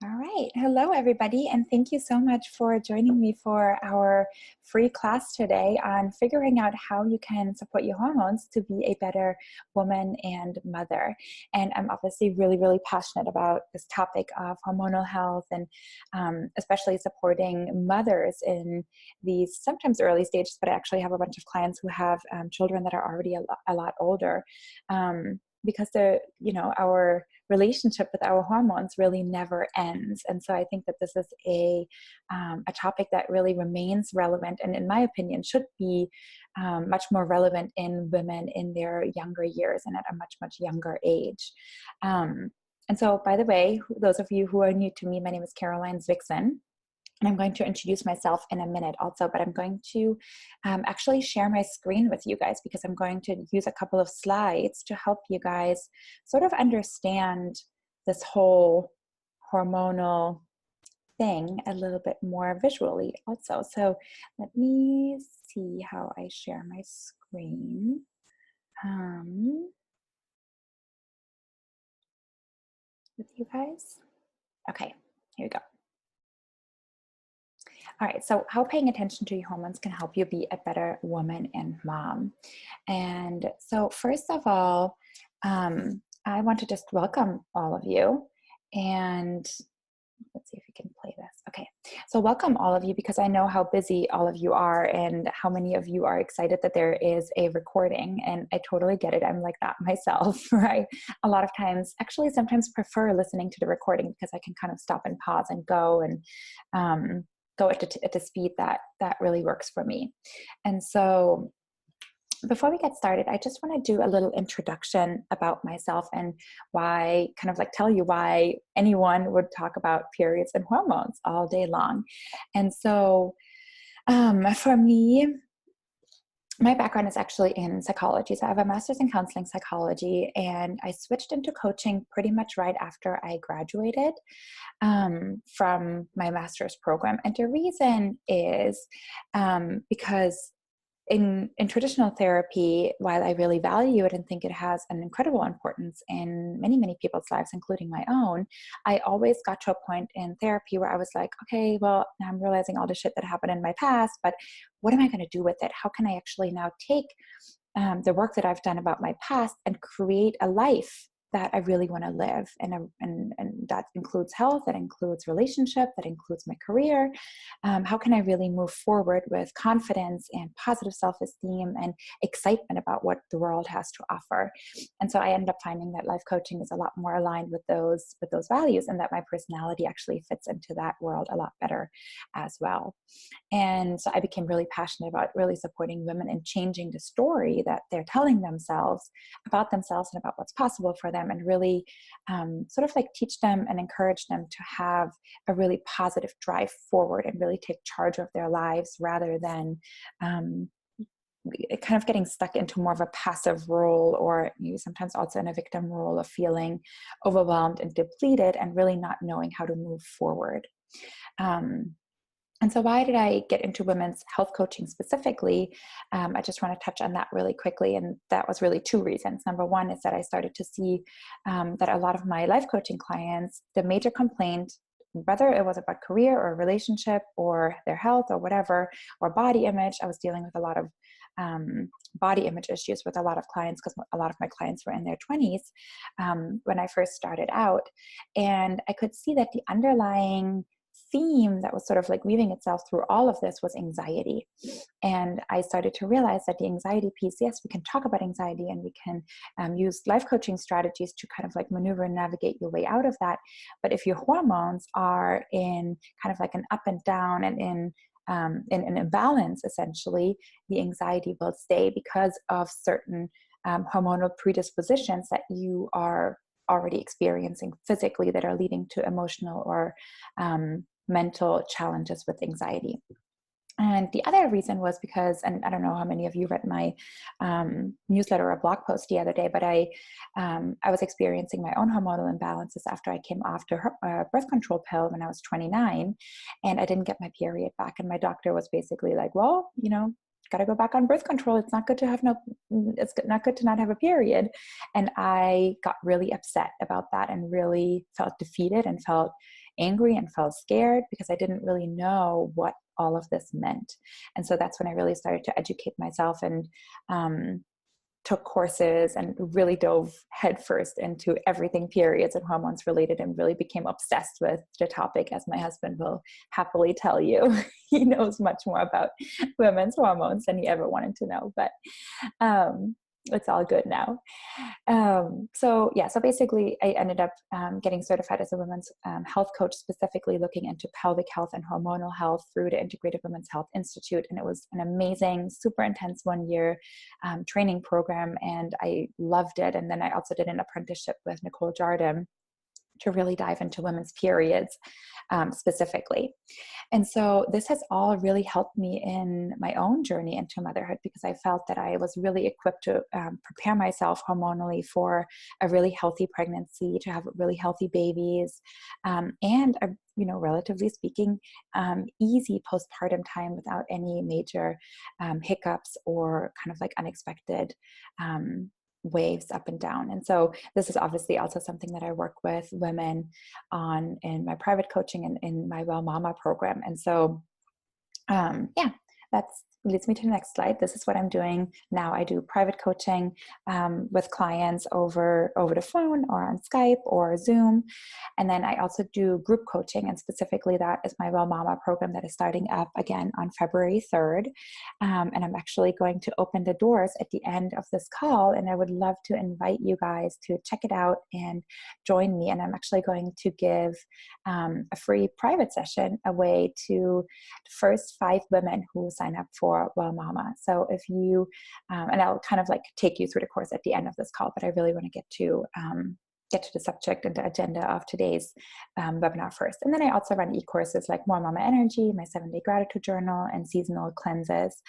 All right. Hello, everybody. And thank you so much for joining me for our free class today on figuring out how you can support your hormones to be a better woman and mother. And I'm obviously really, really passionate about this topic of hormonal health and especially supporting mothers in these sometimes early stages, but I actually have a bunch of clients who have children that are already a lot older. Because our relationship with our hormones really never ends. And so I think that this is a topic that really remains relevant, and in my opinion should be much more relevant in women in their younger years and at a much, much younger age. And so, by the way, those of you who are new to me, my name is Caroline Zwickson. And I'm going to introduce myself in a minute also, but I'm going to actually share my screen with you guys because I'm going to use a couple of slides to help you guys sort of understand this whole hormonal thing a little bit more visually also. So let me see how I share my screen. With you guys. Okay, here we go. All right, so how paying attention to your hormones can help you be a better woman and mom. And so first of all, I want to just welcome all of you. And let's see if we can play this. Okay, so welcome all of you because I know how busy all of you are and how many of you are excited that there is a recording. And I totally get it. I'm like that myself, right? A lot of times, actually sometimes prefer listening to the recording because I can kind of stop and pause and go and go at the speed that really works for me. And so before we get started, I just want to do a little introduction about myself and why, kind of like tell you why anyone would talk about periods and hormones all day long. And so for me, my background is actually in psychology. So I have a master's in counseling psychology, and I switched into coaching pretty much right after I graduated from my master's program. And the reason is because in traditional therapy, while I really value it and think it has an incredible importance in many, many people's lives, including my own, I always got to a point in therapy where I was like, okay, well, now I'm realizing all the shit that happened in my past, but what am I going to do with it? How can I actually now take the work that I've done about my past and create a life that I really want to live? And that includes health, that includes relationship, that includes my career. How can I really move forward with confidence and positive self-esteem and excitement about what the world has to offer? And so I ended up finding that life coaching is a lot more aligned with those values, and that my personality actually fits into that world a lot better as well. And so I became really passionate about really supporting women and changing the story that they're telling themselves about themselves and about what's possible for them, and really sort of like teach them and encourage them to have a really positive drive forward and really take charge of their lives rather than kind of getting stuck into more of a passive role, or sometimes also in a victim role of feeling overwhelmed and depleted and really not knowing how to move forward. And so why did I get into women's health coaching specifically? I just want to touch on that really quickly. And that was really two reasons. Number one is that I started to see that a lot of my life coaching clients, the major complaint, whether it was about career or relationship or their health or whatever, or body image, I was dealing with a lot of body image issues with a lot of clients because a lot of my clients were in their 20s when I first started out. And I could see that the underlying theme that was sort of like weaving itself through all of this was anxiety. And I started to realize that the anxiety piece, yes, we can talk about anxiety and we can use life coaching strategies to kind of like maneuver and navigate your way out of that. But if your hormones are in kind of like an up and down and in an imbalance, essentially, the anxiety will stay because of certain hormonal predispositions that you are already experiencing physically that are leading to emotional or mental challenges with anxiety. And the other reason was because, and I don't know how many of you read my newsletter or blog post the other day, but I was experiencing my own hormonal imbalances after I came off the birth control pill when I was 29, and I didn't get my period back. And my doctor was basically like, well, got to go back on birth control. It's not good to not good to not have a period. And I got really upset about that and really felt defeated and felt angry and felt scared because I didn't really know what all of this meant. And so that's when I really started to educate myself and took courses and really dove headfirst into everything periods and hormones related, and really became obsessed with the topic, as my husband will happily tell you. He knows much more about women's hormones than he ever wanted to know, but um, it's all good now. So basically I ended up getting certified as a women's health coach, specifically looking into pelvic health and hormonal health through the Integrative Women's Health Institute. And it was an amazing, super intense 1 year training program, and I loved it. And then I also did an apprenticeship with Nicole Jardim to really dive into women's periods specifically. And so this has all really helped me in my own journey into motherhood, because I felt that I was really equipped to prepare myself hormonally for a really healthy pregnancy, to have really healthy babies, and a, relatively speaking, easy postpartum time without any major hiccups or kind of like unexpected waves up and down. And so this is obviously also something that I work with women on in my private coaching and in my Well Mama program. And so, that leads me to the next slide. This is what I'm doing now. I do private coaching with clients over the phone or on Skype or Zoom. And then I also do group coaching, and specifically that is my Well Mama program that is starting up again on February 3rd. And I'm actually going to open the doors at the end of this call, and I would love to invite you guys to check it out and join me. And I'm actually going to give a free private session away to the first 5 women who sign up for Well Mama. So if you, and I'll kind of like take you through the course at the end of this call, but I really want to get to the subject and the agenda of today's webinar first. And then I also run e-courses like More Mama Energy, my 7-day gratitude journal, and seasonal cleanses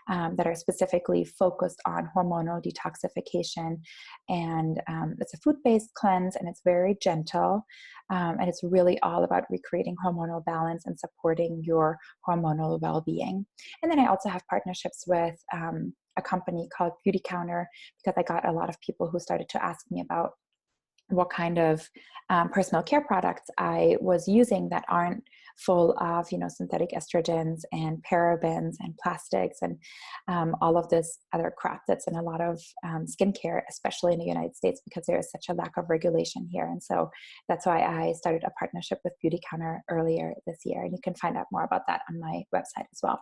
that are specifically focused on hormonal detoxification. And it's a food-based cleanse, and it's very gentle. And it's really all about recreating hormonal balance and supporting your hormonal well-being. And then I also have partnerships with a company called Beautycounter, because I got a lot of people who started to ask me about what kind of personal care products I was using that aren't full of, synthetic estrogens and parabens and plastics and all of this other crap that's in a lot of skincare, especially in the United States, because there is such a lack of regulation here. And so that's why I started a partnership with Beautycounter earlier this year. And you can find out more about that on my website as well.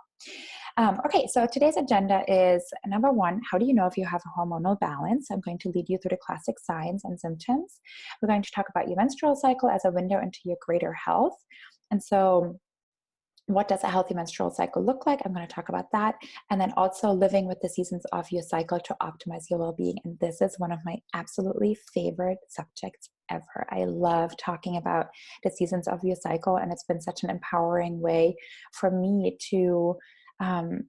Okay, so today's agenda is number 1, how do you know if you have a hormonal balance? I'm going to lead you through the classic signs and symptoms. We're going to talk about your menstrual cycle as a window into your greater health. And so what does a healthy menstrual cycle look like? I'm going to talk about that. And then also living with the seasons of your cycle to optimize your well-being. And this is one of my absolutely favorite subjects ever. I love talking about the seasons of your cycle, and it's been such an empowering way for me to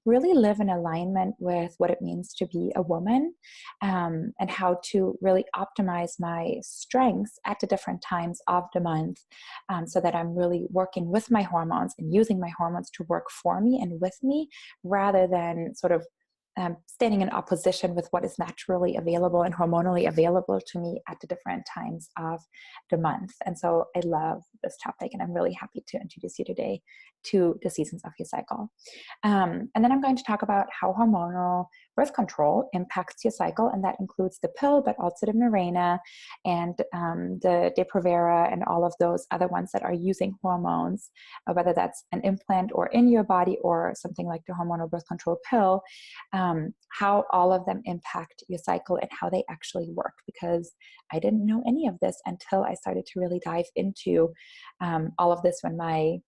really live in alignment with what it means to be a woman, and how to really optimize my strengths at the different times of the month, so that I'm really working with my hormones and using my hormones to work for me and with me, rather than sort of standing in opposition with what is naturally available and hormonally available to me at the different times of the month. And so I love this topic, and I'm really happy to introduce you today to the seasons of your cycle. And then I'm going to talk about how hormonal birth control impacts your cycle, and that includes the pill, but also the Mirena and the Depo-Provera and all of those other ones that are using hormones, whether that's an implant or in your body or something like the hormonal birth control pill, how all of them impact your cycle and how they actually work, because I didn't know any of this until I started to really dive into all of this when my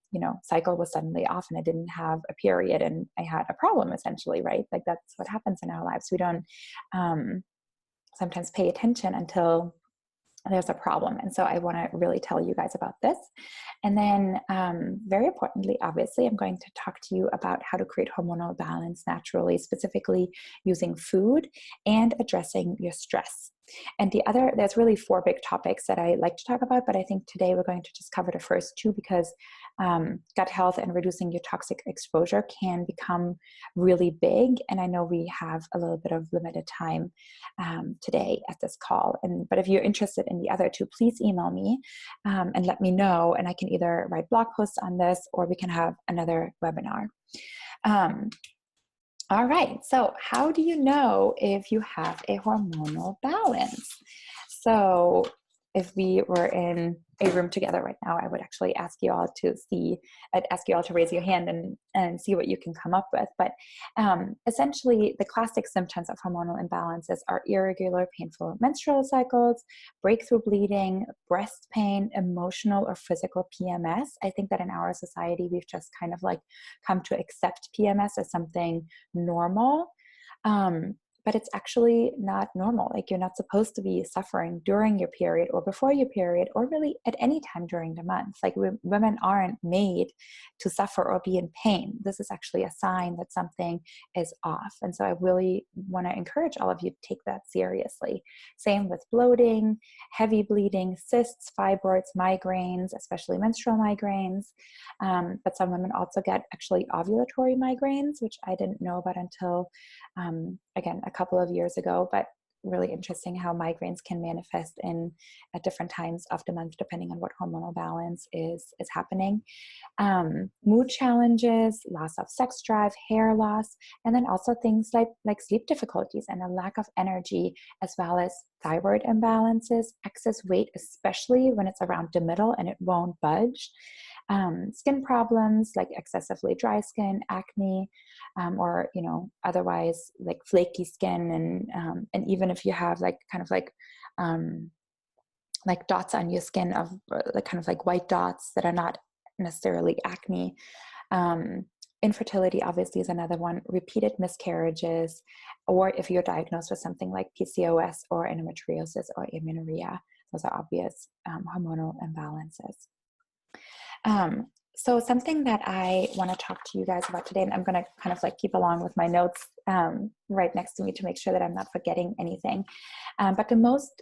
cycle was suddenly off and I didn't have a period and I had a problem, essentially, right? Like that's what happens in our lives. We don't sometimes pay attention until there's a problem. And so I want to really tell you guys about this. And then very importantly, obviously, I'm going to talk to you about how to create hormonal balance naturally, specifically using food and addressing your stress. And there's really four big topics that I like to talk about, but I think today we're going to just cover the first two because gut health and reducing your toxic exposure can become really big. And I know we have a little bit of limited time today at this call. But if you're interested in the other two, please email me and let me know. And I can either write blog posts on this or we can have another webinar. All right, so how do you know if you have a hormonal balance? So if we were in a room together right now, I would actually ask you all to raise your hand and see what you can come up with. But essentially, the classic symptoms of hormonal imbalances are irregular, painful menstrual cycles, breakthrough bleeding, breast pain, emotional or physical PMS. I think that in our society, we've just kind of like come to accept PMS as something normal. But it's actually not normal. Like, you're not supposed to be suffering during your period or before your period or really at any time during the month. Like, women aren't made to suffer or be in pain. This is actually a sign that something is off. And so I really want to encourage all of you to take that seriously. Same with bloating, heavy bleeding, cysts, fibroids, migraines, especially menstrual migraines. But some women also get actually ovulatory migraines, which I didn't know about until again, a couple of years ago, but really interesting how migraines can manifest at different times of the month, depending on what hormonal balance is happening. Mood challenges, loss of sex drive, hair loss, and then also things like sleep difficulties and a lack of energy, as well as thyroid imbalances, excess weight, especially when it's around the middle and it won't budge. Skin problems like excessively dry skin, acne, or otherwise like flaky skin, and even if you have like kind of like dots on your skin of like kind of like white dots that are not necessarily acne. Infertility obviously is another one. Repeated miscarriages, or if you're diagnosed with something like PCOS or endometriosis or amenorrhea, those are obvious hormonal imbalances. So something that I want to talk to you guys about today, and I'm going to kind of like keep along with my notes right next to me to make sure that I'm not forgetting anything. But the most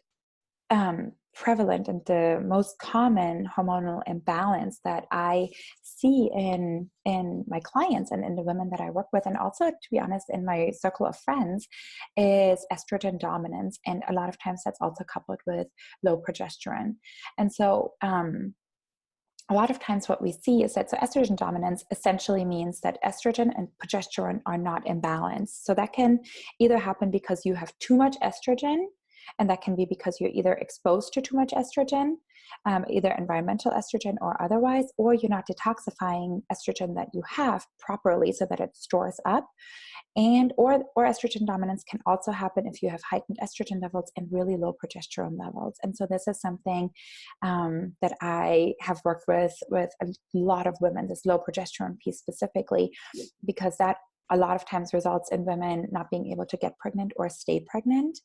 prevalent and the most common hormonal imbalance that I see in my clients and in the women that I work with, and also, to be honest, in my circle of friends, is estrogen dominance. And a lot of times that's also coupled with low progesterone. And so a lot of times what we see is that estrogen dominance essentially means that estrogen and progesterone are not imbalanced. So that can either happen because you have too much estrogen, and that can be because you're either exposed to too much estrogen, either environmental estrogen or otherwise, or you're not detoxifying estrogen that you have properly so that it stores up. Or estrogen dominance can also happen if you have heightened estrogen levels and really low progesterone levels. And so this is something that I have worked with a lot of women, this low progesterone piece specifically, because that a lot of times results in women not being able to get pregnant or stay pregnant.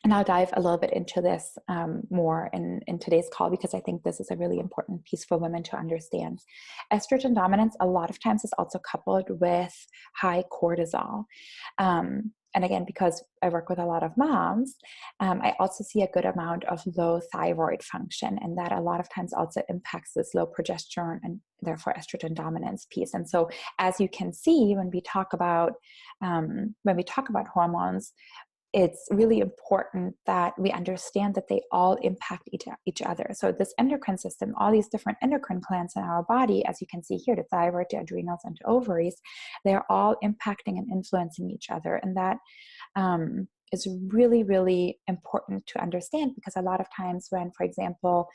And I'll dive a little bit into this more in today's call, because I think this is a really important piece for women to understand. Estrogen dominance a lot of times is also coupled with high cortisol. And again, because I work with a lot of moms, I also see a good amount of low thyroid function, and that a lot of times also impacts this low progesterone and therefore estrogen dominance piece. And so, as you can see, when we talk about hormones, it's really important that we understand that they all impact each other. So this endocrine system, all these different endocrine glands in our body, as you can see here, the thyroid, the adrenals, and the ovaries, they're all impacting and influencing each other. And that is really, really important to understand, because a lot of times when, for example,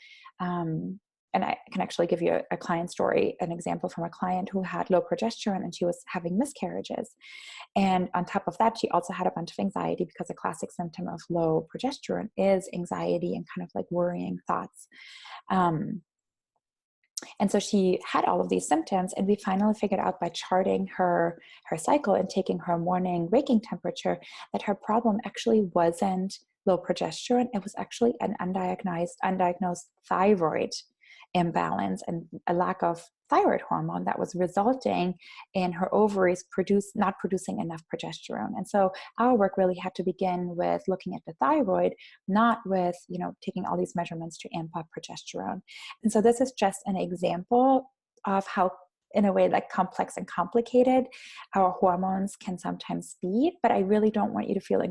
and I can actually give you a client story, an example from a client who had low progesterone and she was having miscarriages. And on top of that, she also had a bunch of anxiety, because a classic symptom of low progesterone is anxiety and kind of like worrying thoughts. And so she had all of these symptoms, and we finally figured out by charting her cycle and taking her morning waking temperature that her problem actually wasn't low progesterone. It was actually an undiagnosed thyroid imbalance and a lack of thyroid hormone that was resulting in her ovaries not producing enough progesterone. And so our work really had to begin with looking at the thyroid, not with, taking all these measurements to amp up progesterone. And so this is just an example of how, in a way, like complex and complicated our hormones can sometimes be. But I really don't want you to feel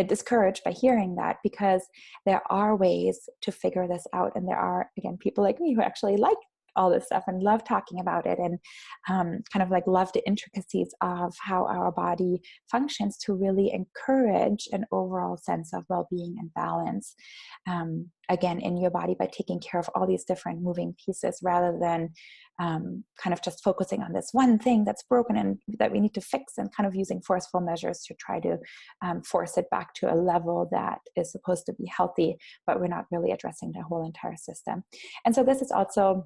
discouraged by hearing that, because there are ways to figure this out. And there are, again, people like me who actually like all this stuff and love talking about it, and kind of like love the intricacies of how our body functions to really encourage an overall sense of well-being and balance, again, in your body, by taking care of all these different moving pieces, rather than kind of just focusing on this one thing that's broken and that we need to fix, and kind of using forceful measures to try to force it back to a level that is supposed to be healthy, but we're not really addressing the whole entire system. And so this is also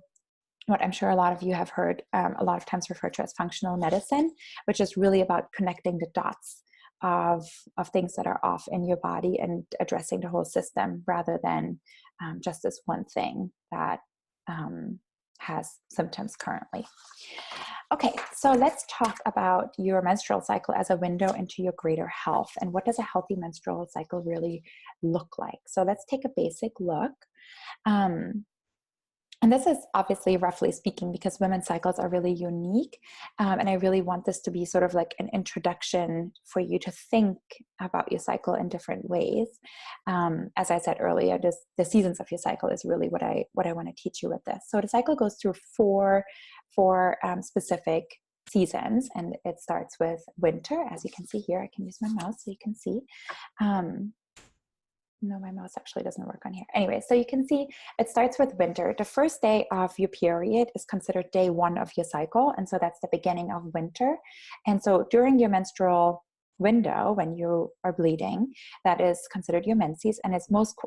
what I'm sure a lot of you have heard a lot of times referred to as functional medicine, which is really about connecting the dots of things that are off in your body and addressing the whole system, rather than just this one thing that has symptoms currently. Okay, so let's talk about your menstrual cycle as a window into your greater health, and what does a healthy menstrual cycle really look like? So let's take a basic look. And this is obviously roughly speaking, because women's cycles are really unique. And I really want this to be sort of like an introduction for you to think about your cycle in different ways. As I said earlier, the seasons of your cycle is really what I want to teach you with this. So the cycle goes through four specific seasons, and it starts with winter. As you can see here, I can use my mouse so you can see. No, my mouse actually doesn't work on here. Anyway, so you can see it starts with winter. The first day of your period is considered day 1 of your cycle. And so that's the beginning of winter. And so during your menstrual window, when you are bleeding, that is considered your menses, and it's most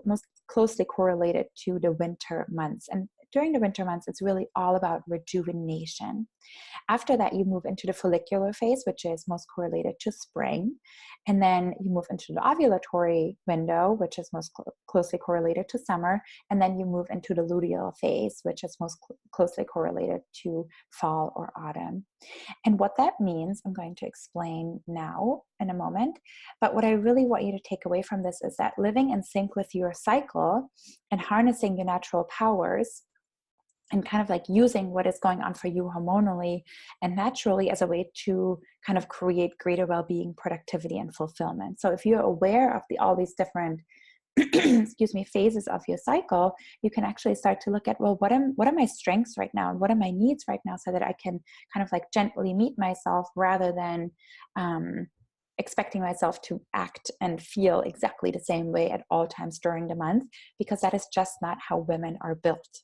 closely correlated to the winter months. And during the winter months, it's really all about rejuvenation. After that, you move into the follicular phase, which is most correlated to spring. And then you move into the ovulatory window, which is most closely correlated to summer. And then you move into the luteal phase, which is most closely correlated to fall or autumn. And what that means, I'm going to explain now in a moment. But what I really want you to take away from this is that living in sync with your cycle and harnessing your natural powers, and kind of like using what is going on for you hormonally and naturally as a way to kind of create greater well-being, productivity, and fulfillment. So if you're aware of all these different phases of your cycle, you can actually start to look at, well, what are my strengths right now, and what are my needs right now, so that I can kind of like gently meet myself, rather than expecting myself to act and feel exactly the same way at all times during the month, because that is just not how women are built.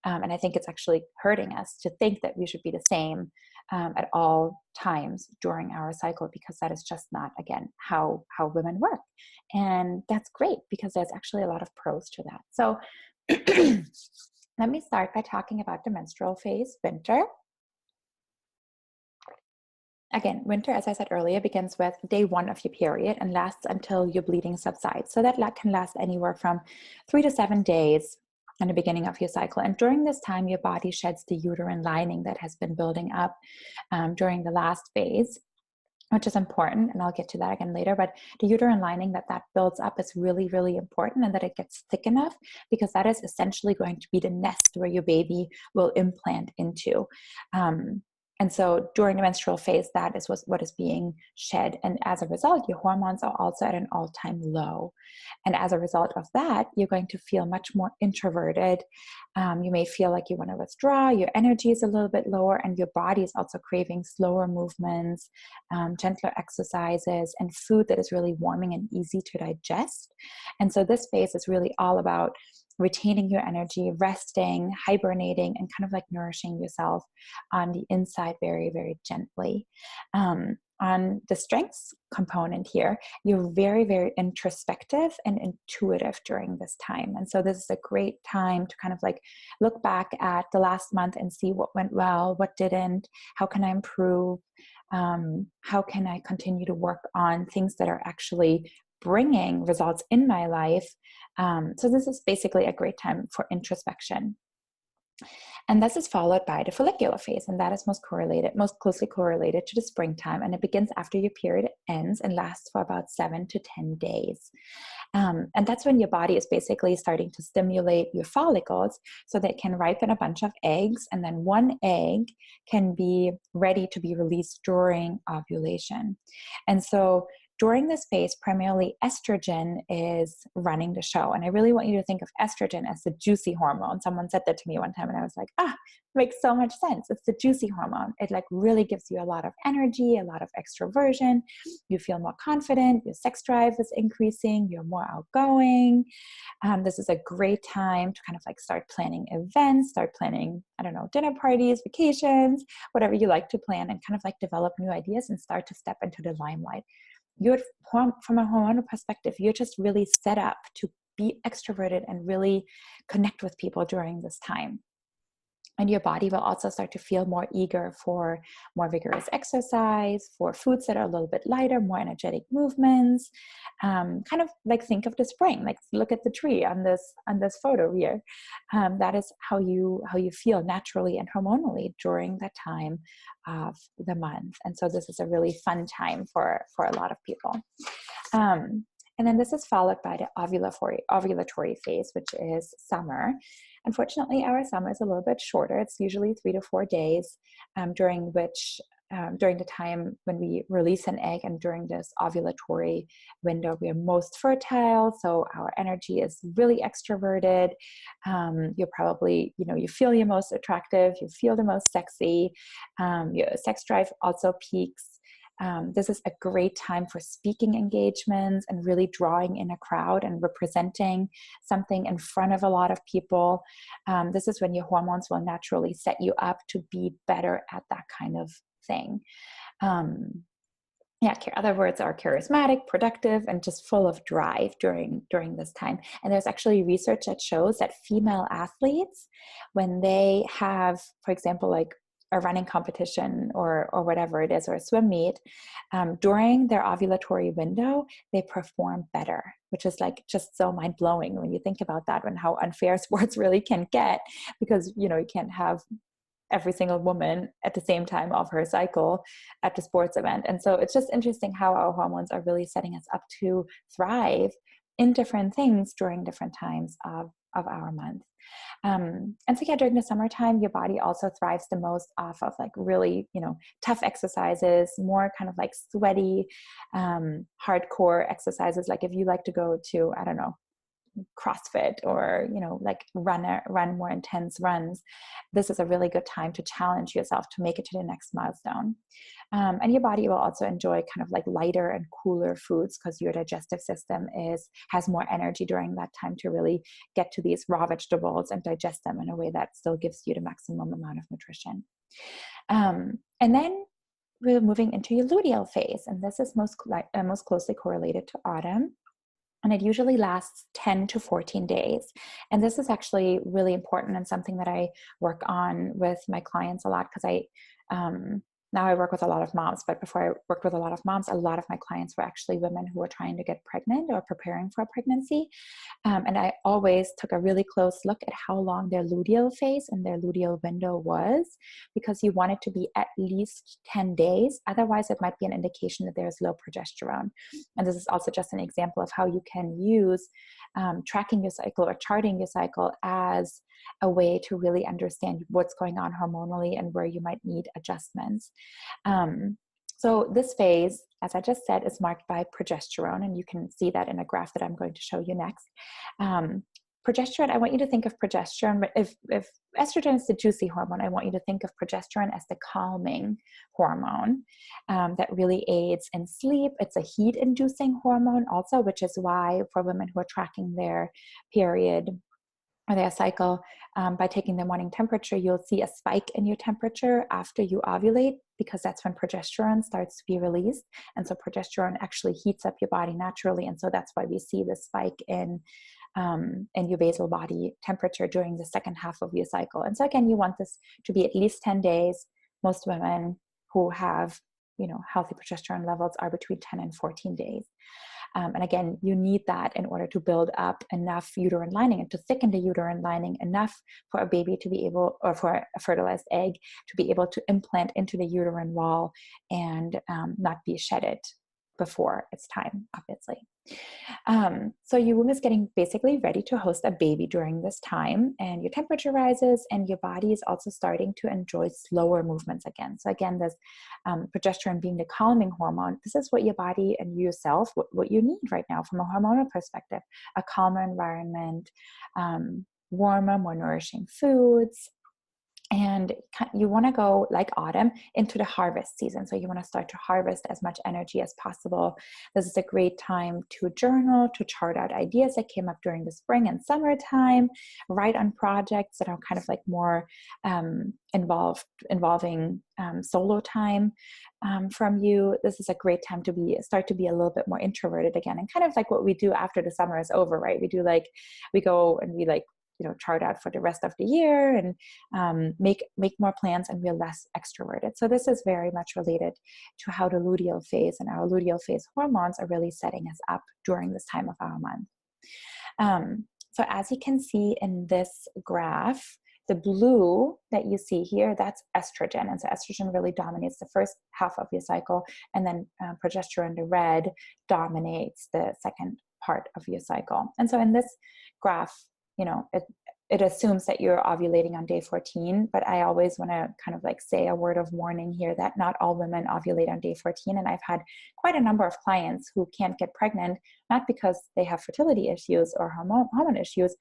And I think it's actually hurting us to think that we should be the same at all times during our cycle, because that is just not, again, how women work. And that's great, because there's actually a lot of pros to that. So let me start by talking about the menstrual phase, winter. Again, winter, as I said earlier, begins with day 1 of your period and lasts until your bleeding subsides. So that can last anywhere from 3 to 7 days in the beginning of your cycle. And during this time, your body sheds the uterine lining that has been building up during the last phase, which is important. And I'll get to that again later. But the uterine lining that builds up is really, really important, and that it gets thick enough, because that is essentially going to be the nest where your baby will implant into. And so during the menstrual phase, that is what is being shed. And as a result, your hormones are also at an all-time low. And as a result of that, you're going to feel much more introverted. You may feel like you want to withdraw, your energy is a little bit lower, and your body is also craving slower movements, gentler exercises, and food that is really warming and easy to digest. And so this phase is really all about retaining your energy, resting, hibernating, and kind of like nourishing yourself on the inside very, very gently. On the strengths component here, you're very, very introspective and intuitive during this time. And so this is a great time to kind of like look back at the last month and see what went well, what didn't, how can I improve, how can I continue to work on things that are actually bringing results in my life. So this is basically a great time for introspection. And this is followed by the follicular phase, and that is most closely correlated to the springtime. And it begins after your period ends and lasts for about 7 to 10 days. And that's when your body is basically starting to stimulate your follicles so they can ripen a bunch of eggs. And then one egg can be ready to be released during ovulation. And so during this phase, primarily estrogen is running the show. And I really want you to think of estrogen as the juicy hormone. Someone said that to me one time and I was like, makes so much sense. It's the juicy hormone. It like really gives you a lot of energy, a lot of extroversion. You feel more confident. Your sex drive is increasing. You're more outgoing. This is a great time to kind of like start planning events, start planning, I don't know, dinner parties, vacations, whatever you like to plan, and kind of like develop new ideas and start to step into the limelight. You're, from a hormonal perspective, you're just really set up to be extroverted and really connect with people during this time. And your body will also start to feel more eager for more vigorous exercise, for foods that are a little bit lighter, more energetic movements. Kind of like think of the spring, like look at the tree on this photo here. That is how you feel naturally and hormonally during that time of the month. And so this is a really fun time for a lot of people. And then this is followed by the ovulatory phase, which is summer. Unfortunately, our summer is a little bit shorter. It's usually 3 to 4 days, during the time when we release an egg, and during this ovulatory window, we are most fertile. So our energy is really extroverted. You're probably, you feel your most attractive. You feel the most sexy. Your sex drive also peaks. This is a great time for speaking engagements and really drawing in a crowd and representing something in front of a lot of people. This is when your hormones will naturally set you up to be better at that kind of thing. Other words are charismatic, productive, and just full of drive during this time. And there's actually research that shows that female athletes, when they have, for example, like a running competition or whatever it is, or a swim meet, during their ovulatory window, they perform better, which is like just so mind blowing when you think about that and how unfair sports really can get, because, you can't have every single woman at the same time of her cycle at the sports event. And so it's just interesting how our hormones are really setting us up to thrive in different things during different times of our month. And so during the summertime, your body also thrives the most off of like really, tough exercises, more kind of like sweaty, hardcore exercises. Like if you like to go to, I don't know, CrossFit or, like run more intense runs, this is a really good time to challenge yourself to make it to the next milestone. And your body will also enjoy kind of like lighter and cooler foods, because your digestive system has more energy during that time to really get to these raw vegetables and digest them in a way that still gives you the maximum amount of nutrition. And then we're moving into your luteal phase, and this is most closely correlated to autumn. And it usually lasts 10 to 14 days. And this is actually really important and something that I work on with my clients a lot, because now I work with a lot of moms, but before I worked with a lot of moms, a lot of my clients were actually women who were trying to get pregnant or preparing for a pregnancy. And I always took a really close look at how long their luteal phase and their luteal window was, because you want it to be at least 10 days. Otherwise, it might be an indication that there's low progesterone. And this is also just an example of how you can use tracking your cycle or charting your cycle as a way to really understand what's going on hormonally and where you might need adjustments. So this phase, as I just said, is marked by progesterone, and you can see that in a graph that I'm going to show you next. Progesterone, I want you to think of progesterone, but if estrogen is the juicy hormone, I want you to think of progesterone as the calming hormone that really aids in sleep. It's a heat-inducing hormone also, which is why for women who are tracking their period or their cycle, by taking the morning temperature, you'll see a spike in your temperature after you ovulate, because that's when progesterone starts to be released. And so progesterone actually heats up your body naturally. And so that's why we see the spike in your basal body temperature during the second half of your cycle. And so again, you want this to be at least 10 days. Most women who have, healthy progesterone levels are between 10 and 14 days. And again, you need that in order to build up enough uterine lining and to thicken the uterine lining enough for a baby to be able, or for a fertilized egg to be able to implant into the uterine wall and not be shedded before its time, obviously. So your womb is getting basically ready to host a baby during this time, and your temperature rises and your body is also starting to enjoy slower movements again. So again, this progesterone being the calming hormone, this is what your body and yourself, what you need right now from a hormonal perspective: a calmer environment, warmer, more nourishing foods. And you want to go, like autumn, into the harvest season. So you want to start to harvest as much energy as possible. This is a great time to journal, to chart out ideas that came up during the spring and summertime, write on projects that are kind of like more involving solo time from you. This is a great time to start to be a little bit more introverted again, and kind of like what we do after the summer is over, right? We go and we chart out for the rest of the year and make more plans, and we're less extroverted. So this is very much related to how the luteal phase and our luteal phase hormones are really setting us up during this time of our month. So as you can see in this graph, the blue that you see here, that's estrogen. And so estrogen really dominates the first half of your cycle, and then progesterone, the red, dominates the second part of your cycle. And so in this graph, it assumes that you're ovulating on day 14, but I always want to kind of like say a word of warning here that not all women ovulate on day 14. And I've had quite a number of clients who can't get pregnant, not because they have fertility issues or hormone issues,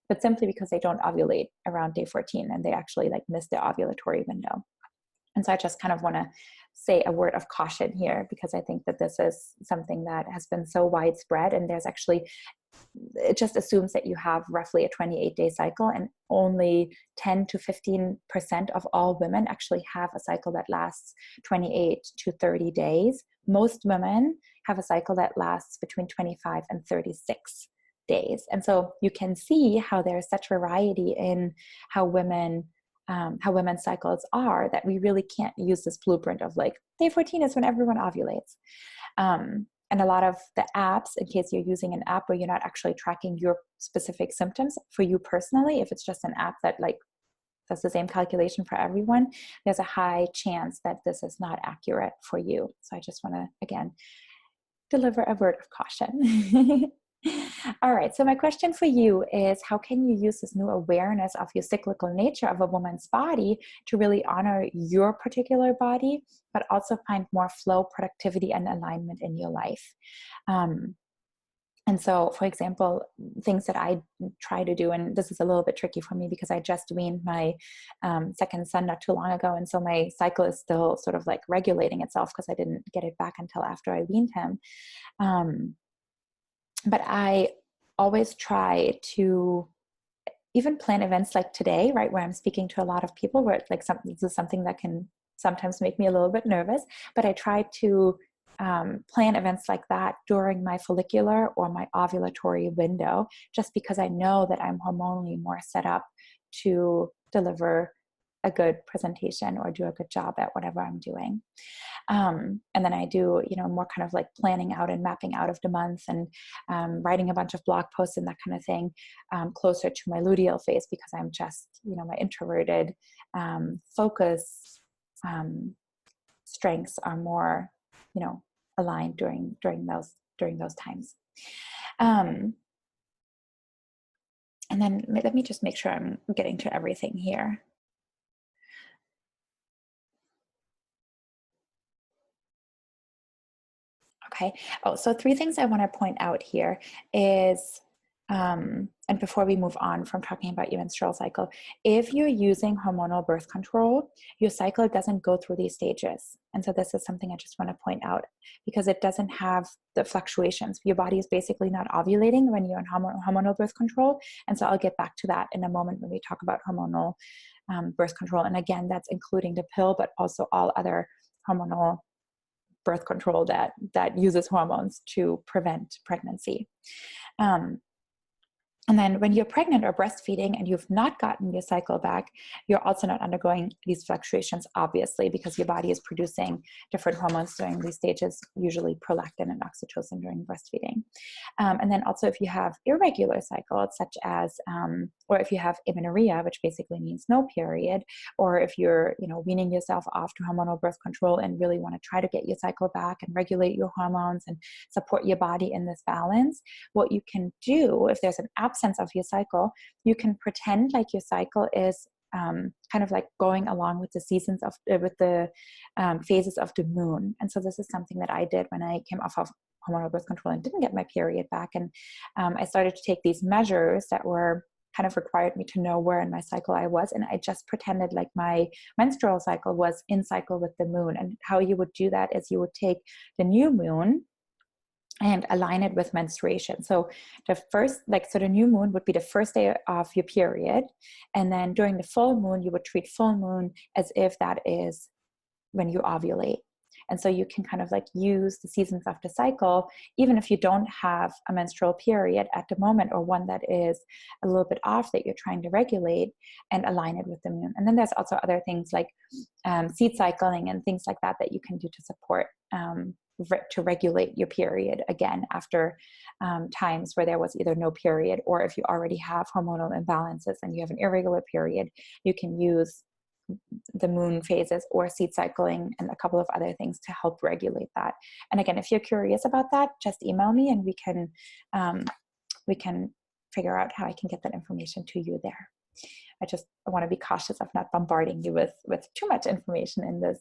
but simply because they don't ovulate around day 14 and they actually miss the ovulatory window. And so I just kind of want to say a word of caution here, because I think that this is something that has been so widespread, and it just assumes that you have roughly a 28-day cycle, and only 10 to 15% of all women actually have a cycle that lasts 28 to 30 days. Most women have a cycle that lasts between 25 and 36 days. And so you can see how there's such variety in how women's cycles are, that we really can't use this blueprint of day 14 is when everyone ovulates. And a lot of the apps, in case you're using an app where you're not actually tracking your specific symptoms for you personally, if it's just an app that does the same calculation for everyone, there's a high chance that this is not accurate for you. So I just want to, again, deliver a word of caution. All right, so my question for you is, how can you use this new awareness of your cyclical nature of a woman's body to really honor your particular body, but also find more flow, productivity, and alignment in your life? And so, for example, things that I try to do, and this is a little bit tricky for me because I just weaned my second son not too long ago. And so my cycle is still sort of regulating itself because I didn't get it back until after I weaned him. But I always try to even plan events like today, right, where I'm speaking to a lot of people, where this is something that can sometimes make me a little bit nervous, but I try to plan events like that during my follicular or my ovulatory window, just because I know that I'm hormonally more set up to deliver a good presentation or do a good job at whatever I'm doing. And then I do, more kind of planning out and mapping out of the month, and writing a bunch of blog posts and that kind of thing, closer to my luteal phase, because I'm just, my introverted focus strengths are more, aligned during those times. And then let me just make sure I'm getting to everything here. Okay. Oh, so 3 things I want to point out here is, and before we move on from talking about your menstrual cycle, if you're using hormonal birth control, your cycle doesn't go through these stages. And so this is something I just want to point out, because it doesn't have the fluctuations. Your body is basically not ovulating when you're on hormonal birth control. And so I'll get back to that in a moment when we talk about hormonal birth control. And again, that's including the pill, but also all other hormonal birth control that uses hormones to prevent pregnancy. And then when you're pregnant or breastfeeding and you've not gotten your cycle back, you're also not undergoing these fluctuations, obviously, because your body is producing different hormones during these stages, usually prolactin and oxytocin during breastfeeding. And then also if you have irregular cycles, such as, or if you have amenorrhea, which basically means no period, or if you're, weaning yourself off to hormonal birth control and really want to try to get your cycle back and regulate your hormones and support your body in this balance, what you can do if there's an absence of your cycle, you can pretend like your cycle is kind of like going along with the seasons of with the phases of the moon. And so this is something that I did when I came off of hormonal birth control and didn't get my period back. And I started to take these measures that were kind of required me to know where in my cycle I was. And I just pretended like my menstrual cycle was in cycle with the moon. And how you would do that is you would take the new moon and align it with menstruation. So the new moon would be the first day of your period. And then during the full moon, you would treat full moon as if that is when you ovulate. And so you can kind of like use the seasons of the cycle, even if you don't have a menstrual period at the moment, or one that is a little bit off that you're trying to regulate, and align it with the moon. And then there's also other things like seed cycling and things like that you can do to support to regulate your period again after times where there was either no period, or if you already have hormonal imbalances and you have an irregular period, you can use the moon phases or seed cycling and a couple of other things to help regulate that. And again, if you're curious about that, just email me and we can figure out how I can get that information to you there. I want to be cautious of not bombarding you with too much information in this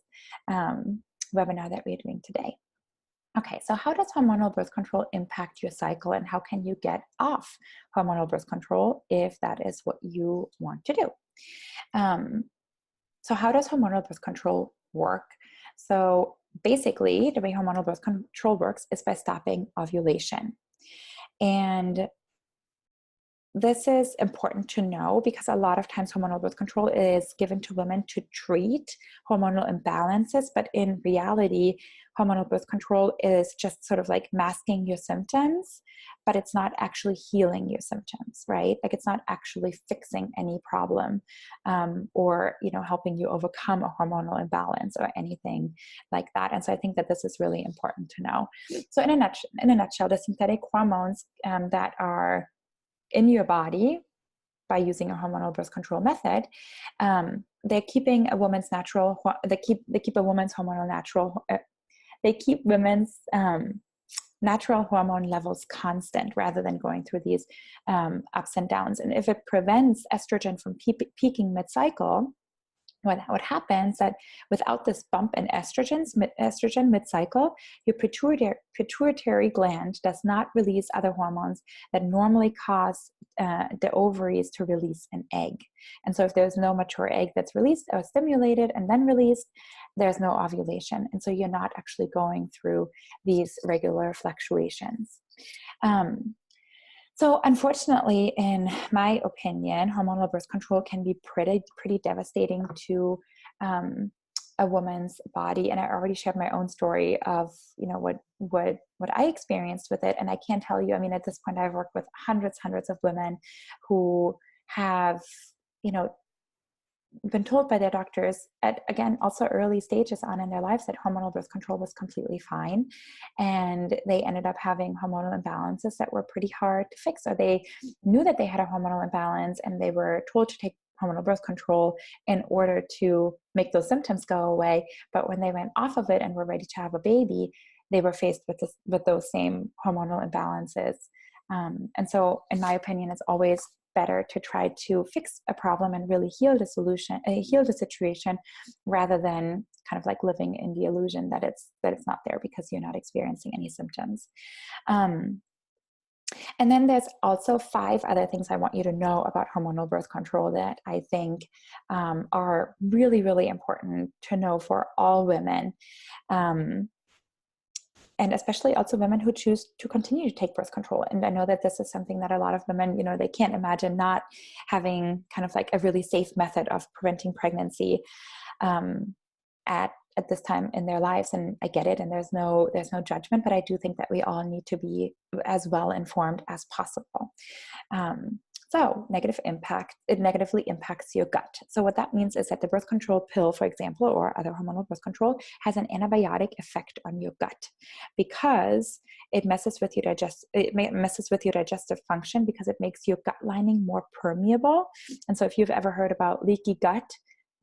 webinar that we're doing today. Okay, so how does hormonal birth control impact your cycle, and how can you get off hormonal birth control if that is what you want to do? So how does hormonal birth control work? So basically, the way hormonal birth control works is by stopping ovulation. And this is important to know because a lot of times hormonal birth control is given to women to treat hormonal imbalances, but in reality, hormonal birth control is just sort of like masking your symptoms, but it's not actually healing your symptoms, right? Like it's not actually fixing any problem or, helping you overcome a hormonal imbalance or anything like that. And so I think that this is really important to know. So in a nutshell, the synthetic hormones that are in your body by using a hormonal birth control method, they're keeping a woman's natural, they keep a woman's hormonal natural, they keep women's natural hormone levels constant rather than going through these ups and downs. And if it prevents estrogen from peaking mid-cycle, what happens that without this bump in estrogen mid-cycle, your pituitary gland does not release other hormones that normally cause the ovaries to release an egg. And so if there's no mature egg that's released or stimulated and then released, there's no ovulation. And so you're not actually going through these regular fluctuations. So unfortunately, in my opinion, hormonal birth control can be pretty devastating to a woman's body. And I already shared my own story of, what I experienced with it. And I can't tell you, at this point, I've worked with hundreds of women who have, been told by their doctors at, again, also early stages on in their lives that hormonal birth control was completely fine. And they ended up having hormonal imbalances that were pretty hard to fix, or they knew that they had a hormonal imbalance and they were told to take hormonal birth control in order to make those symptoms go away. But when they went off of it and were ready to have a baby, they were faced with those same hormonal imbalances. And so in my opinion, it's always better to try to fix a problem and really heal the situation, rather than kind of like living in the illusion that it's not there because you're not experiencing any symptoms. And then there's also 5 other things I want you to know about hormonal birth control that I think are really, really important to know for all women. And especially also women who choose to continue to take birth control. And I know that this is something that a lot of women, they can't imagine not having kind of like a really safe method of preventing pregnancy at this time in their lives. And I get it. And there's no judgment, but I do think that we all need to be as well informed as possible. So it negatively impacts your gut. So what that means is that the birth control pill, for example, or other hormonal birth control, has an antibiotic effect on your gut because it messes with your digestive function, because it makes your gut lining more permeable. And so if you've ever heard about leaky gut,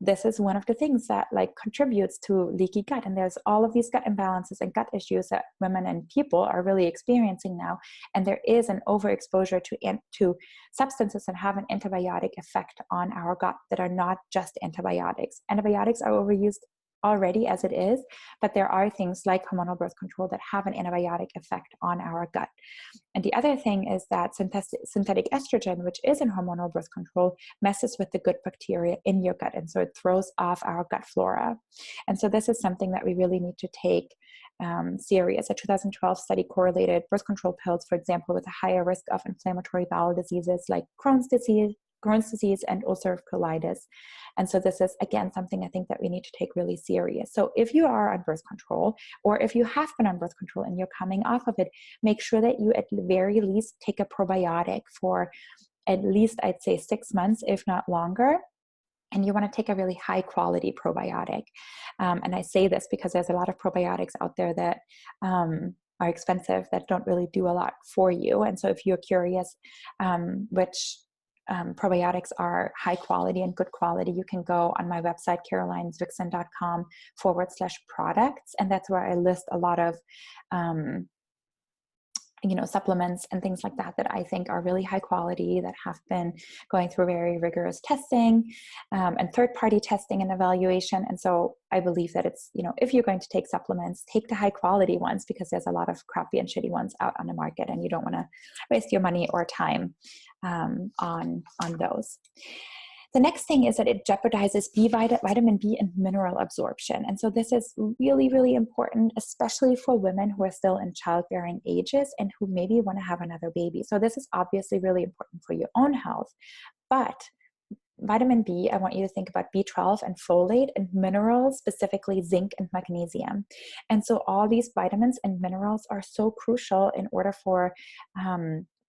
this is one of the things that like contributes to leaky gut. And there's all of these gut imbalances and gut issues that women and people are really experiencing now. And there is an overexposure to substances that have an antibiotic effect on our gut that are not just antibiotics. Antibiotics are overused already as it is, but there are things like hormonal birth control that have an antibiotic effect on our gut. And the other thing is that synthetic estrogen, which is in hormonal birth control, messes with the good bacteria in your gut, and so it throws off our gut flora. And so this is something that we really need to take serious. A 2012 study correlated birth control pills, for example, with a higher risk of inflammatory bowel diseases like Crohn's disease and ulcerative colitis. And so this is, again, something I think that we need to take really serious. So if you are on birth control, or if you have been on birth control and you're coming off of it, make sure that you at the very least take a probiotic for at least, I'd say, 6 months, if not longer. And you want to take a really high quality probiotic. And I say this because there's a lot of probiotics out there that are expensive, that don't really do a lot for you. And so if you're curious which probiotics are high quality and good quality, you can go on my website, carolinesvixen.com/products. And that's where I list a lot of, supplements and things like that I think are really high quality, that have been going through very rigorous testing and third-party testing and evaluation. And so I believe that it's, if you're going to take supplements, take the high quality ones, because there's a lot of crappy and shitty ones out on the market, and you don't want to waste your money or time on those. The next thing is that it jeopardizes vitamin B and mineral absorption. And so this is really, really important, especially for women who are still in childbearing ages and who maybe want to have another baby. So this is obviously really important for your own health. But vitamin B, I want you to think about B12 and folate, and minerals, specifically zinc and magnesium. And so all these vitamins and minerals are so crucial in order for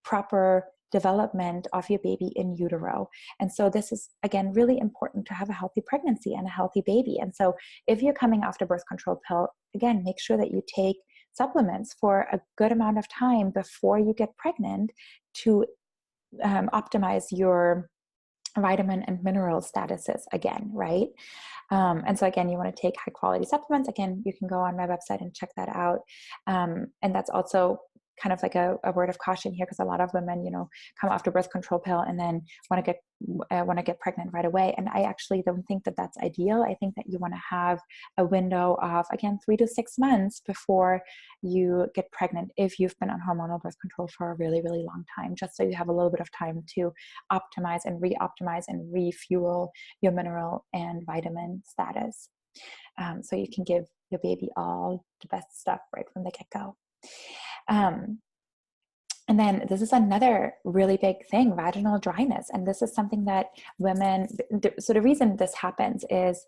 proper development of your baby in utero. And so this is, again, really important to have a healthy pregnancy and a healthy baby. And so if you're coming off the birth control pill, again, make sure that you take supplements for a good amount of time before you get pregnant to optimize your vitamin and mineral statuses again, right? And so again, you want to take high quality supplements. Again, you can go on my website and check that out. And that's also kind of like a word of caution here, because a lot of women, come off the birth control pill and then want to get pregnant right away. And I actually don't think that that's ideal. I think that you want to have a window of, again, 3 to 6 months before you get pregnant, if you've been on hormonal birth control for a really, really long time, just so you have a little bit of time to optimize and refuel your mineral and vitamin status. So you can give your baby all the best stuff right from the get-go. And then this is another really big thing, vaginal dryness. And this is something that women, so the reason this happens is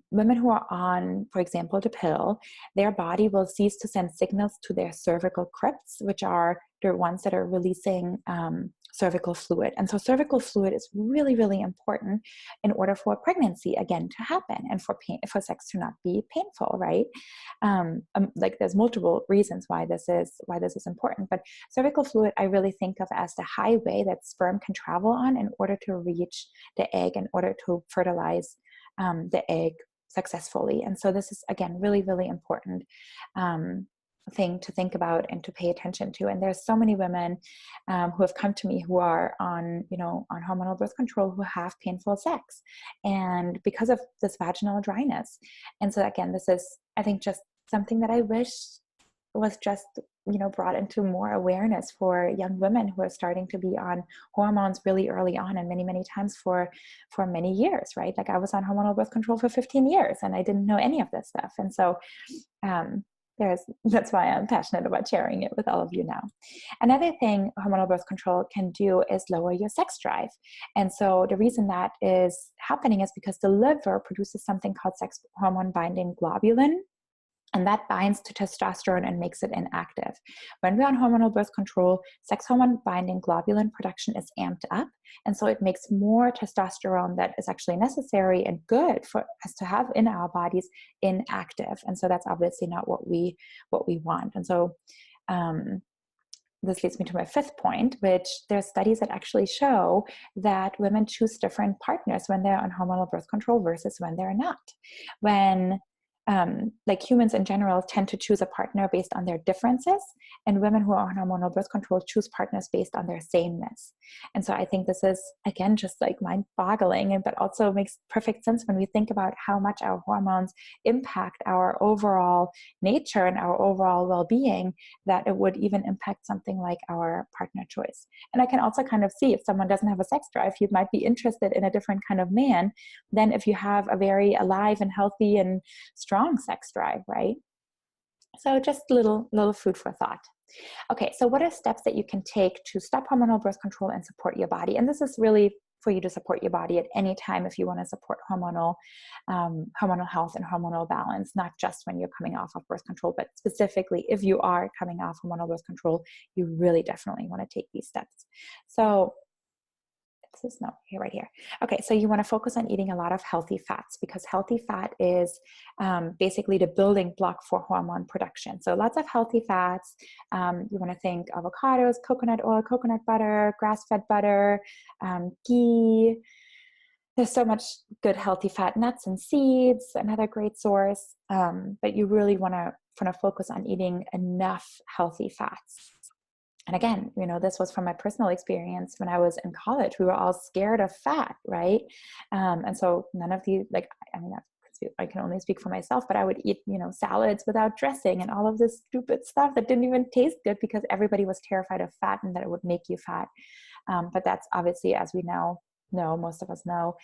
women who are on, for example, the pill, their body will cease to send signals to their cervical crypts, which are the ones that are releasing cervical fluid. And so cervical fluid is really, really important in order for pregnancy, again, to happen, and for sex to not be painful, right? Like there's multiple reasons why this is important, but cervical fluid, I really think of as the highway that sperm can travel on in order to reach the egg, in order to fertilize the egg successfully. And so this is, again, really, really important thing to think about and to pay attention to. And there's so many women who have come to me who are on hormonal birth control, who have painful sex, and because of this vaginal dryness. And so again, this is, I think, just something that I wish was just brought into more awareness for young women who are starting to be on hormones really early on, and many, many times for many years, right? Like I was on hormonal birth control for 15 years and I didn't know any of this stuff. And so that's why I'm passionate about sharing it with all of you now. Another thing hormonal birth control can do is lower your sex drive. And so the reason that is happening is because the liver produces something called sex hormone binding globulin. And that binds to testosterone and makes it inactive. When we're on hormonal birth control, sex hormone binding globulin production is amped up. And so it makes more testosterone that is actually necessary and good for us to have in our bodies inactive. And so that's obviously not what we want. And so this leads me to my fifth point, which there are studies that actually show that women choose different partners when they're on hormonal birth control versus when they're not. When like humans in general tend to choose a partner based on their differences, and women who are on hormonal birth control choose partners based on their sameness. And so I think this is, again, just like mind-boggling, but also makes perfect sense when we think about how much our hormones impact our overall nature and our overall well-being, that it would even impact something like our partner choice. And I can also kind of see if someone doesn't have a sex drive, you might be interested in a different kind of man than if you have a very alive and healthy and strong sex drive, right? So just little food for thought. Okay, so what are steps that you can take to stop hormonal birth control and support your body? And this is really for you to support your body at any time if you want to support hormonal health and hormonal balance, not just when you're coming off of birth control, but specifically if you are coming off hormonal birth control, you really definitely want to take these steps. So this is no, here, right here. Okay, so you want to focus on eating a lot of healthy fats, because healthy fat is basically the building block for hormone production. So lots of healthy fats. You want to think avocados, coconut oil, coconut butter, grass-fed butter, ghee. There's so much good healthy fat, nuts and seeds, another great source. But you really want to focus on eating enough healthy fats. And again, this was from my personal experience when I was in college. We were all scared of fat, right? And so none of the, I can only speak for myself, but I would eat, salads without dressing and all of this stupid stuff that didn't even taste good because everybody was terrified of fat and that it would make you fat. But that's obviously, as we know, most of us know,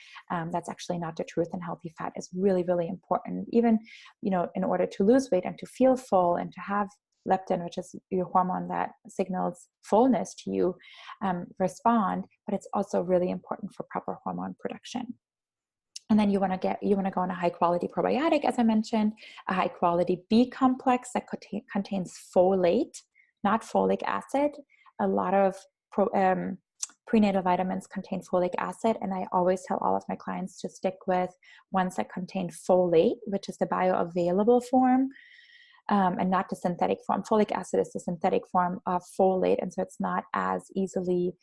that's actually not the truth, and healthy fat is really, really important. Even, in order to lose weight and to feel full and to have leptin, which is your hormone that signals fullness to you, respond, but it's also really important for proper hormone production. And then you want to go on a high quality probiotic, as I mentioned, a high quality B complex that contains folate, not folic acid. A lot of prenatal vitamins contain folic acid, and I always tell all of my clients to stick with ones that contain folate, which is the bioavailable form, and not the synthetic form. Folic acid is the synthetic form of folate, and so it's not as easily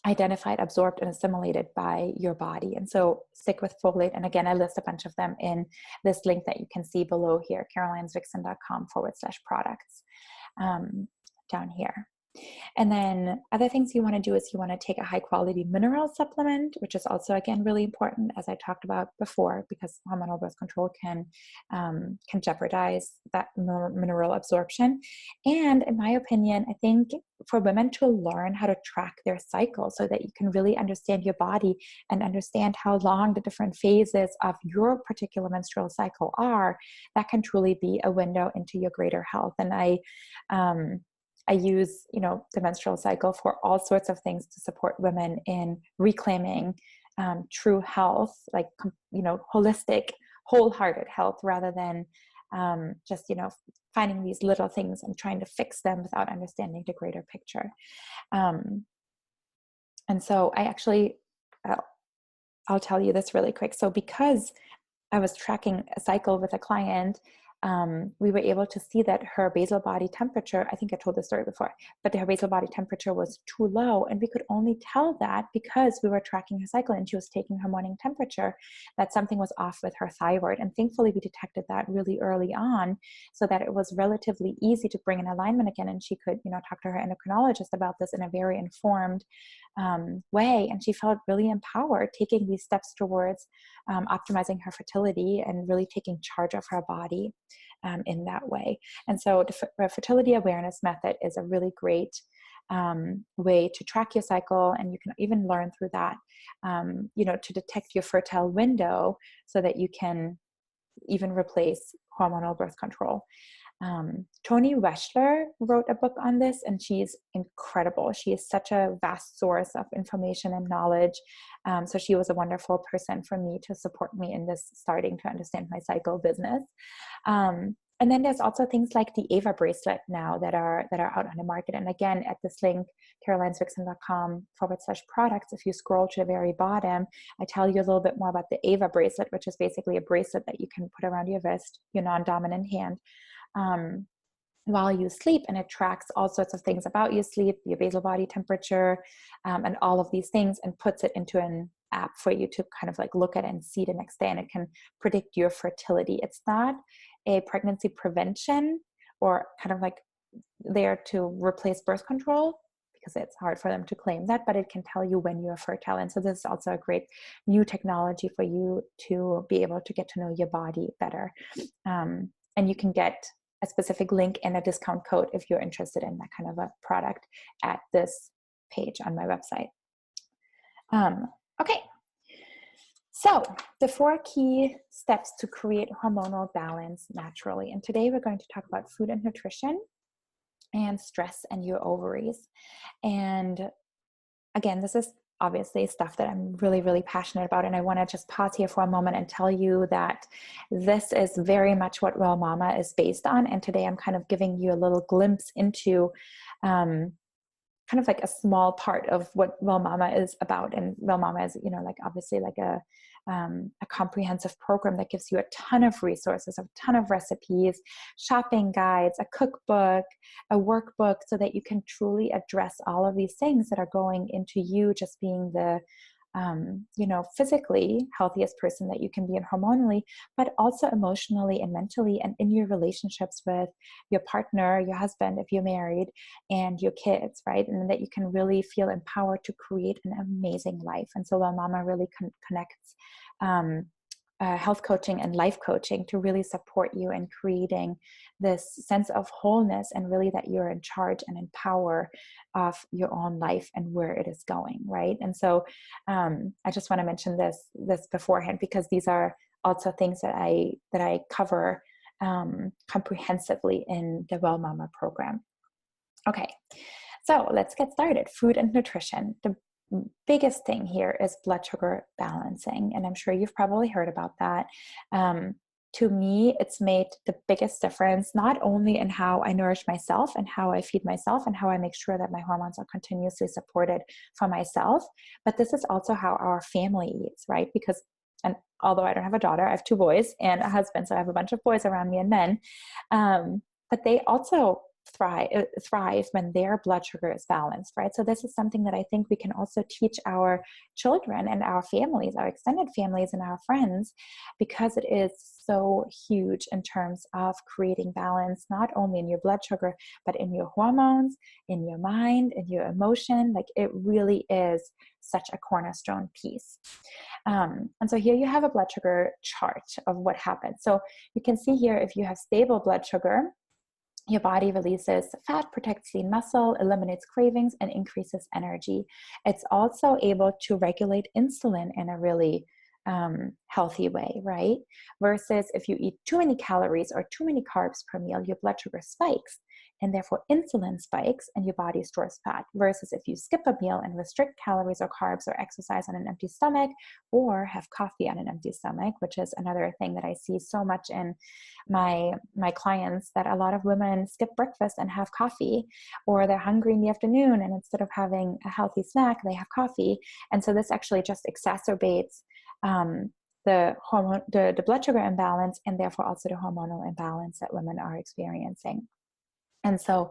identified, absorbed, and assimilated by your body. And so stick with folate. And again, I list a bunch of them in this link that you can see below here, carolinesvixen.com/products, down here. And then other things you want to do is you want to take a high quality mineral supplement, which is also, again, really important, as I talked about before, because hormonal birth control can jeopardize that mineral absorption. And in my opinion, I think for women to learn how to track their cycle so that you can really understand your body and understand how long the different phases of your particular menstrual cycle are, that can truly be a window into your greater health. And I use, the menstrual cycle for all sorts of things to support women in reclaiming true health, like, holistic, wholehearted health, rather than just, finding these little things and trying to fix them without understanding the greater picture. And so I actually, I'll tell you this really quick. So because I was tracking a cycle with a client, we were able to see that her basal body temperature, I think I told this story before, but her basal body temperature was too low. And we could only tell that because we were tracking her cycle and she was taking her morning temperature, that something was off with her thyroid. And thankfully we detected that really early on, so that it was relatively easy to bring in alignment again. And she could, talk to her endocrinologist about this in a very informed way. And she felt really empowered taking these steps towards optimizing her fertility and really taking charge of her body in that way. And so the fertility awareness method is a really great way to track your cycle. And you can even learn through that, to detect your fertile window so that you can even replace hormonal birth control. Toni Weschler wrote a book on this, and she's incredible. She is such a vast source of information and knowledge. So she was a wonderful person for me to support me in this starting to understand my cycle business. And then there's also things like the Ava bracelet now that are out on the market. And again, at this link, carolinesvixen.com/products, if you scroll to the very bottom, I tell you a little bit more about the Ava bracelet, which is basically a bracelet that you can put around your wrist, your non-dominant hand, while you sleep, and it tracks all sorts of things about your sleep, your basal body temperature, and all of these things, and puts it into an app for you to kind of like look at and see the next day, and it can predict your fertility. It's not a pregnancy prevention or kind of like there to replace birth control, because it's hard for them to claim that, but it can tell you when you're fertile. And so this is also a great new technology for you to be able to get to know your body better. And you can get a specific link and a discount code if you're interested in that kind of a product at this page on my website. Okay. So the 4 key steps to create hormonal balance naturally. And today we're going to talk about food and nutrition and stress and your ovaries. And again, this is obviously stuff that I'm really, really passionate about. And I want to just pause here for a moment and tell you that this is very much what Well Mama is based on. And today I'm kind of giving you a little glimpse into kind of like a small part of what Well Mama is about. And Well Mama is, like obviously like a comprehensive program that gives you a ton of resources, a ton of recipes, shopping guides, a cookbook, a workbook, so that you can truly address all of these things that are going into you just being the physically healthiest person that you can be, and hormonally, but also emotionally and mentally, and in your relationships with your partner, your husband, if you're married, and your kids, right? And that you can really feel empowered to create an amazing life. And so Well Mama really connects health coaching and life coaching to really support you in creating this sense of wholeness, and really that you're in charge and in power of your own life and where it is going, right? And so I just want to mention this beforehand, because these are also things that I cover comprehensively in the Well Mama program. Okay, so let's get started. Food and nutrition. The biggest thing here is blood sugar balancing, and I'm sure you've probably heard about that. To me, it's made the biggest difference, not only in how I nourish myself and how I feed myself and how I make sure that my hormones are continuously supported for myself, but this is also how our family eats, right? Because, and although I don't have a daughter, I have 2 boys and a husband, so I have a bunch of boys around me and men, but they also thrive when their blood sugar is balanced, right? So this is something that I think we can also teach our children and our families, our extended families and our friends, because it is so huge in terms of creating balance, not only in your blood sugar, but in your hormones, in your mind, in your emotion. Like, it really is such a cornerstone piece. And so here you have a blood sugar chart of what happens. So you can see here, if you have stable blood sugar, your body releases fat, protects lean muscle, eliminates cravings, and increases energy. It's also able to regulate insulin in a really healthy way, right? Versus if you eat too many calories or too many carbs per meal, your blood sugar spikes, and therefore insulin spikes and your body stores fat. Versus if you skip a meal and restrict calories or carbs, or exercise on an empty stomach, or have coffee on an empty stomach, which is another thing that I see so much in my clients, that a lot of women skip breakfast and have coffee, or they're hungry in the afternoon, and instead of having a healthy snack, they have coffee. And so this actually just exacerbates the blood sugar imbalance, and therefore also the hormonal imbalance that women are experiencing. And so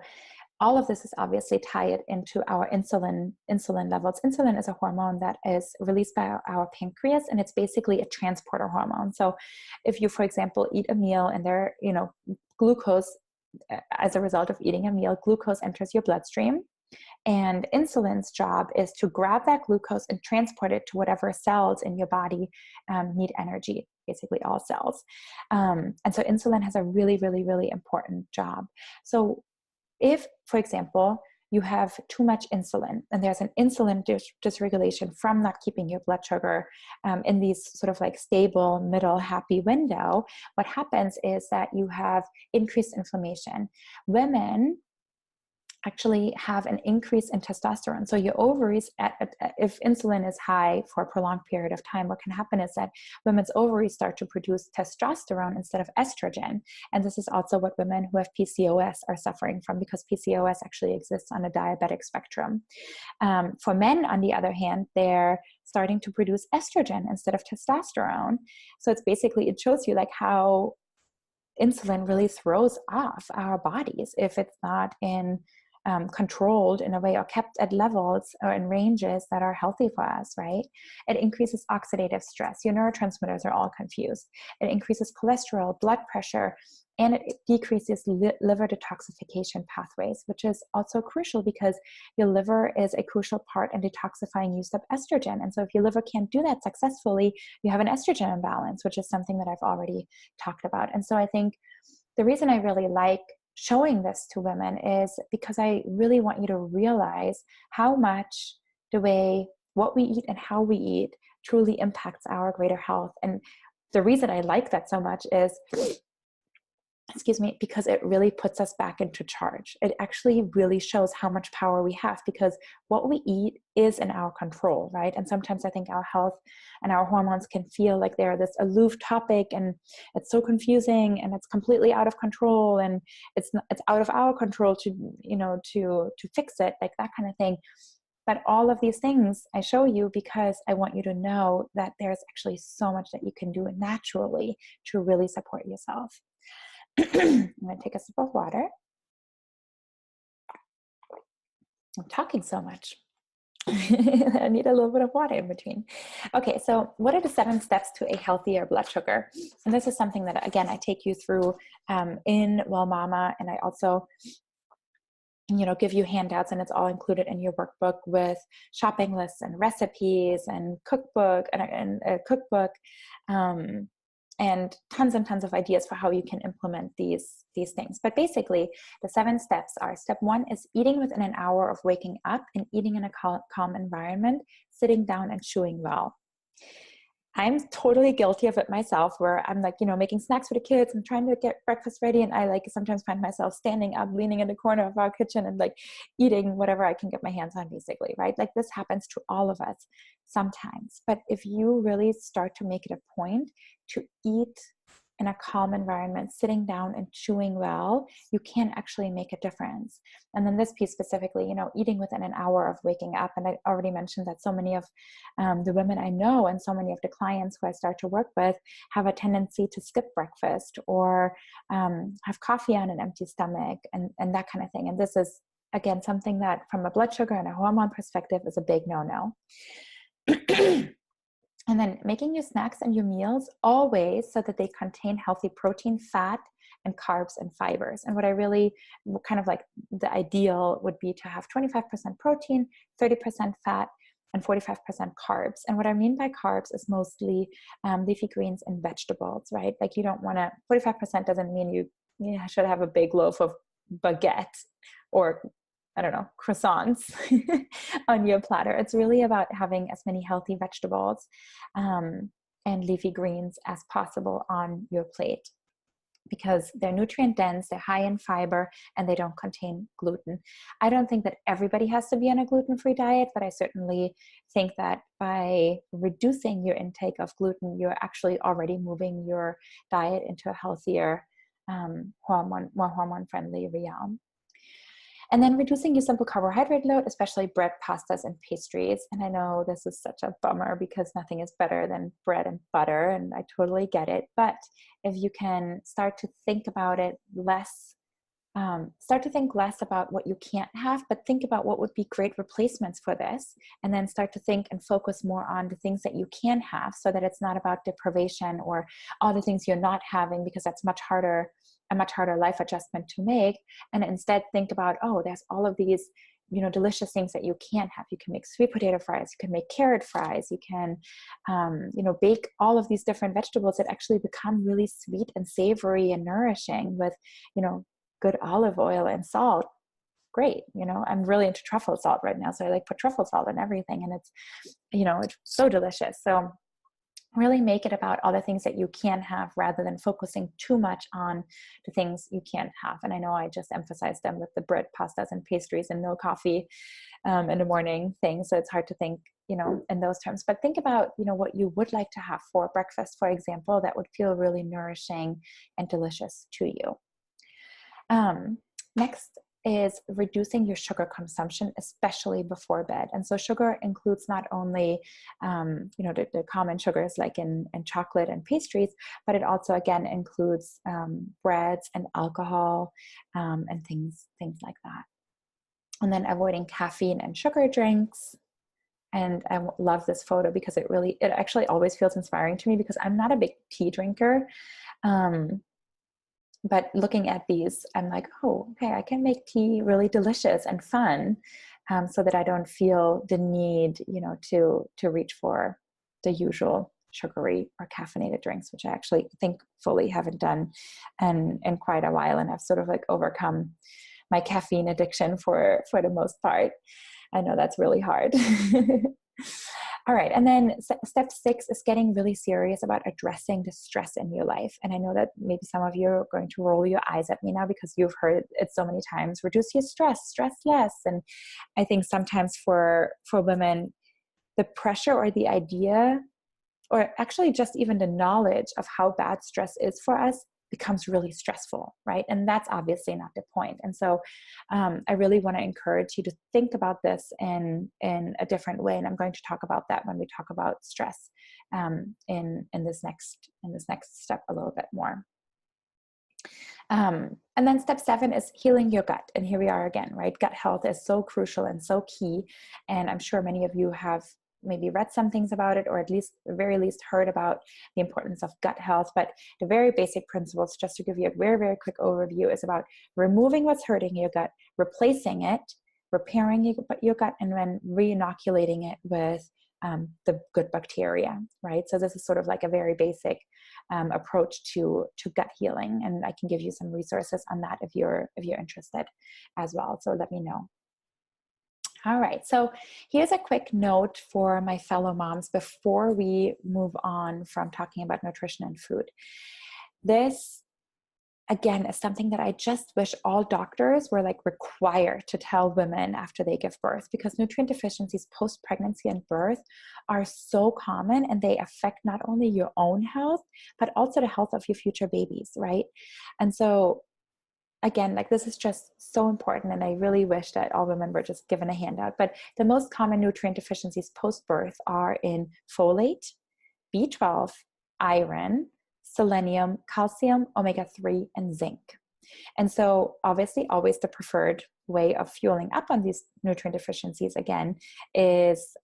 all of this is obviously tied into our insulin levels. Insulin is a hormone that is released by our pancreas, and it's basically a transporter hormone. So if you, for example, eat a meal and there, glucose, as a result of eating a meal, glucose enters your bloodstream, and insulin's job is to grab that glucose and transport it to whatever cells in your body need energy, basically all cells. And so insulin has a really, really, really important job. So if, for example, you have too much insulin, and there's an insulin dysregulation from not keeping your blood sugar in these sort of like stable, middle, happy window, what happens is that you have increased inflammation. Women actually have an increase in testosterone. So your ovaries, if insulin is high for a prolonged period of time, what can happen is that women's ovaries start to produce testosterone instead of estrogen. And this is also what women who have PCOS are suffering from, because PCOS actually exists on a diabetic spectrum. For men, on the other hand, they're starting to produce estrogen instead of testosterone. So it's basically, it shows you like how insulin really throws off our bodies if it's not controlled in a way, or kept at levels or in ranges that are healthy for us, right? It increases oxidative stress. Your neurotransmitters are all confused. It increases cholesterol, blood pressure, and it decreases liver detoxification pathways, which is also crucial because your liver is a crucial part in detoxifying used up estrogen. And so if your liver can't do that successfully, you have an estrogen imbalance, which is something that I've already talked about. And so I think the reason I really like showing this to women is because I really want you to realize how much what we eat and how we eat truly impacts our greater health. And the reason I like that so much is, because it really puts us back into charge. It actually really shows how much power we have, because what we eat is in our control, right? And sometimes I think our health and our hormones can feel like they're this aloof topic, and it's so confusing, and it's completely out of control, and it's out of our control to fix it, like that kind of thing. But all of these things I show you because I want you to know that there's actually so much that you can do naturally to really support yourself. I'm going to take a sip of water. I'm talking so much. I need a little bit of water in between. Okay, so what are the 7 steps to a healthier blood sugar? And this is something that, again, I take you through in Well Mama, and I also give you handouts, and it's all included in your workbook with shopping lists and recipes and cookbook and a cookbook. And tons of ideas for how you can implement these things. But basically, the 7 steps are: step 1 is eating within an hour of waking up and eating in a calm environment, sitting down and chewing well. I'm totally guilty of it myself, where I'm like, making snacks for the kids and trying to get breakfast ready. And I sometimes find myself standing up, leaning in the corner of our kitchen and eating whatever I can get my hands on, basically, right? Like, this happens to all of us sometimes. But if you really start to make it a point to eat in a calm environment, sitting down and chewing well, you can actually make a difference. And then this piece specifically, eating within an hour of waking up. And I already mentioned that so many of the women I know and so many of the clients who I start to work with have a tendency to skip breakfast or have coffee on an empty stomach and that kind of thing. And this is, again, something that from a blood sugar and a hormone perspective is a big no-no. And then making your snacks and your meals always so that they contain healthy protein, fat, and carbs and fibers. And what I really kind of the ideal would be to have 25% protein, 30% fat, and 45% carbs. And what I mean by carbs is mostly leafy greens and vegetables, right? Like, you don't want to, 45% doesn't mean you should have a big loaf of baguette or, I don't know, croissants on your platter. It's really about having as many healthy vegetables and leafy greens as possible on your plate, because they're nutrient dense, they're high in fiber, and they don't contain gluten. I don't think that everybody has to be on a gluten-free diet, but I certainly think that by reducing your intake of gluten, you're actually already moving your diet into a healthier, more hormone-friendly realm. And then reducing your simple carbohydrate load, especially bread, pastas, and pastries. And I know this is such a bummer because nothing is better than bread and butter, and I totally get it. But if you can start to think about it less, start to think less about what you can't have, but think about what would be great replacements for this. And then start to think and focus more on the things that you can have, so that it's not about deprivation or all the things you're not having, because that's a much harder life adjustment to make. And instead think about, there's all of these, delicious things that you can have. You can make sweet potato fries, you can make carrot fries, you can, bake all of these different vegetables that actually become really sweet and savory and nourishing with, good olive oil and salt. great. I'm really into truffle salt right now. So I like put truffle salt in everything, and it's so delicious. So really make it about all the things that you can have rather than focusing too much on the things you can't have. And I know I just emphasized them with the bread, pastas, and pastries and no coffee in the morning thing. So it's hard to think, in those terms. But think about, what you would like to have for breakfast, for example, that would feel really nourishing and delicious to you. Next is reducing your sugar consumption, especially before bed. And so sugar includes not only, the common sugars like in chocolate and pastries, but it also, again, includes breads and alcohol and things like that. And then avoiding caffeine and sugar drinks. And I love this photo because it actually always feels inspiring to me, because I'm not a big tea drinker. But looking at these, I'm like, oh, okay, I can make tea really delicious and fun, so that I don't feel the need, to reach for the usual sugary or caffeinated drinks, which I actually thankfully haven't done in quite a while. And I've sort of like overcome my caffeine addiction for the most part. I know that's really hard. All right. And then step 6 is getting really serious about addressing the stress in your life. And I know that maybe some of you are going to roll your eyes at me now because you've heard it so many times: reduce your stress less. And I think sometimes for women, the pressure or the idea, or actually just even the knowledge of how bad stress is for us, becomes really stressful, right? And that's obviously not the point. And so I really want to encourage you to think about this in a different way. And I'm going to talk about that when we talk about stress in this next step a little bit more. And then step 7 is healing your gut. And here we are again, right? Gut health is so crucial and so key. And I'm sure many of you have maybe read some things about it, or at very least heard about the importance of gut health. But the very basic principles, just to give you a very, very quick overview, is about removing what's hurting your gut, replacing it, repairing your gut, and then re-inoculating it with the good bacteria, right? So this is sort of like a very basic approach to gut healing. And I can give you some resources on that if you're interested as well. So let me know. All right, so here's a quick note for my fellow moms before we move on from talking about nutrition and food. This, again, is something that I just wish all doctors were like required to tell women after they give birth, because nutrient deficiencies post-pregnancy and birth are so common, and they affect not only your own health, but also the health of your future babies, right? And so again, like, this is just so important, and I really wish that all women were just given a handout. But the most common nutrient deficiencies post-birth are in folate, B12, iron, selenium, calcium, omega-3, and zinc. And so obviously always the preferred way of fueling up on these nutrient deficiencies, again, is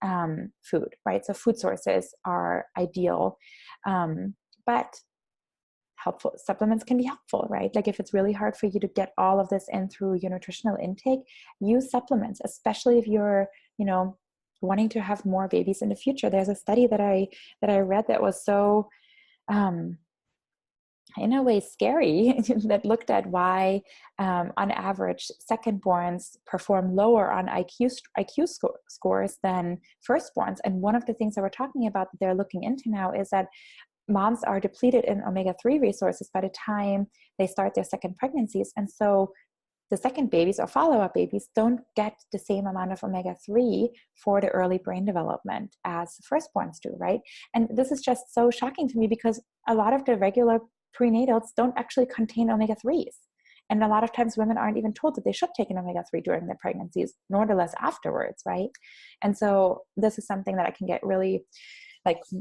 food, right? So food sources are ideal, but helpful supplements can be helpful, right? Like if it's really hard for you to get all of this in through your nutritional intake, use supplements, especially if you're, wanting to have more babies in the future. There's a study that I read that was so, in a way, scary that looked at why, on average, secondborns perform lower on IQ scores than firstborns. And one of the things that we're talking about that they're looking into now is that moms are depleted in omega-3 resources by the time they start their second pregnancies. And so the second babies or follow-up babies don't get the same amount of omega-3 for the early brain development as firstborns do, right? And this is just so shocking to me, because a lot of the regular prenatals don't actually contain omega-3s. And a lot of times women aren't even told that they should take an omega-3 during their pregnancies, nor the less afterwards, right? And so this is something that I can get really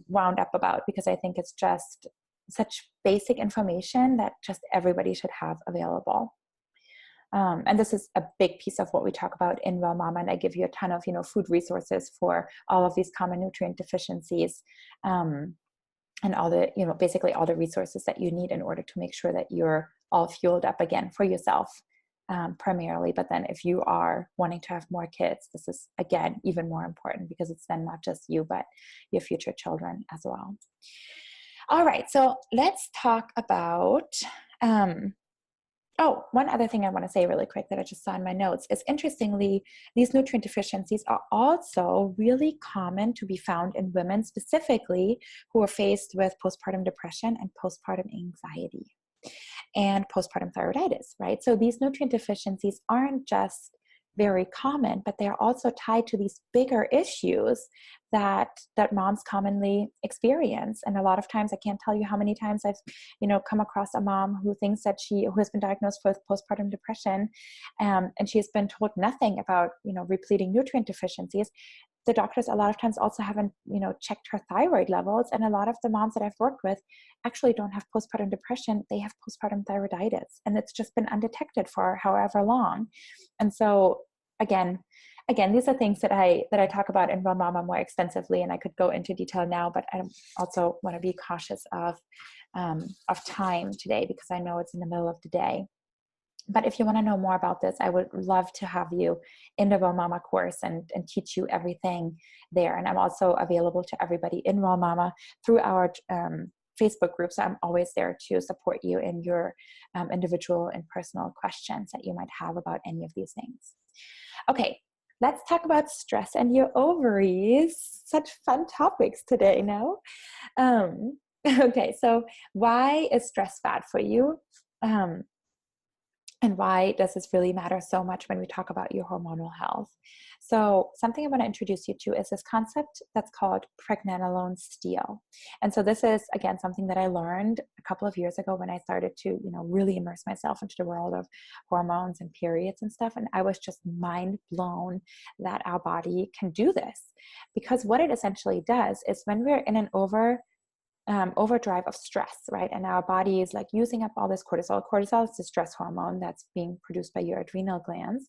wound up about, because I think it's just such basic information that just everybody should have available. And this is a big piece of what we talk about in Well Mama, and I give you a ton of, food resources for all of these common nutrient deficiencies, and all the, basically all the resources that you need in order to make sure that you're all fueled up again for yourself, primarily. But then if you are wanting to have more kids, this is, again, even more important, because it's then not just you, but your future children as well. All right, so let's talk about Oh, one other thing I want to say really quick that I just saw in my notes is, interestingly, these nutrient deficiencies are also really common to be found in women specifically who are faced with postpartum depression and postpartum anxiety and postpartum thyroiditis, right? So these nutrient deficiencies aren't just very common, but they're also tied to these bigger issues that moms commonly experience. And a lot of times, I can't tell you how many times I've, come across a mom who thinks that who has been diagnosed with postpartum depression, and she has been told nothing about, repleting nutrient deficiencies. The doctors a lot of times also haven't, checked her thyroid levels. And a lot of the moms that I've worked with actually don't have postpartum depression. They have postpartum thyroiditis, and it's just been undetected for however long. And so again, these are things that I talk about in Well Mama more extensively, and I could go into detail now, but I also want to be cautious of time today, because I know it's in the middle of the day. But if you want to know more about this, I would love to have you in the Well Mama course and teach you everything there. And I'm also available to everybody in Well Mama through our Facebook group. So I'm always there to support you in your individual and personal questions that you might have about any of these things. Okay, let's talk about stress and your ovaries. Such fun topics today, no? Okay, so why is stress bad for you? And why does this really matter so much when we talk about your hormonal health? So something I want to introduce you to is this concept that's called pregnenolone steal. And so this is, again, something that I learned a couple of years ago when I started to, really immerse myself into the world of hormones and periods and stuff. And I was just mind blown that our body can do this. Because what it essentially does is, when we're in an overdrive of stress, right? And our body is like using up all this cortisol. Cortisol is the stress hormone that's being produced by your adrenal glands.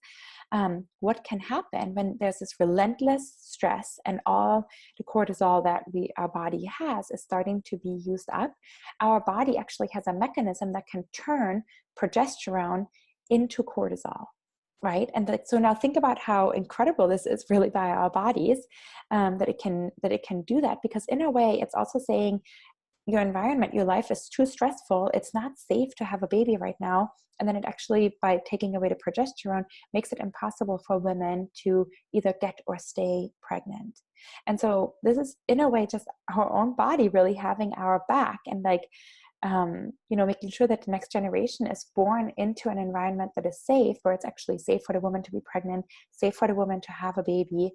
What can happen when there's this relentless stress and all the cortisol that our body has is starting to be used up? Our body actually has a mechanism that can turn progesterone into cortisol. Right. And so now think about how incredible this is really by our bodies, that it can do that, because in a way it's also saying, your environment, your life is too stressful. It's not safe to have a baby right now. And then it actually, by taking away the progesterone, makes it impossible for women to either get or stay pregnant. And so this is, in a way, just our own body really having our back, and making sure that the next generation is born into an environment that is safe, where it's actually safe for the woman to be pregnant, safe for the woman to have a baby.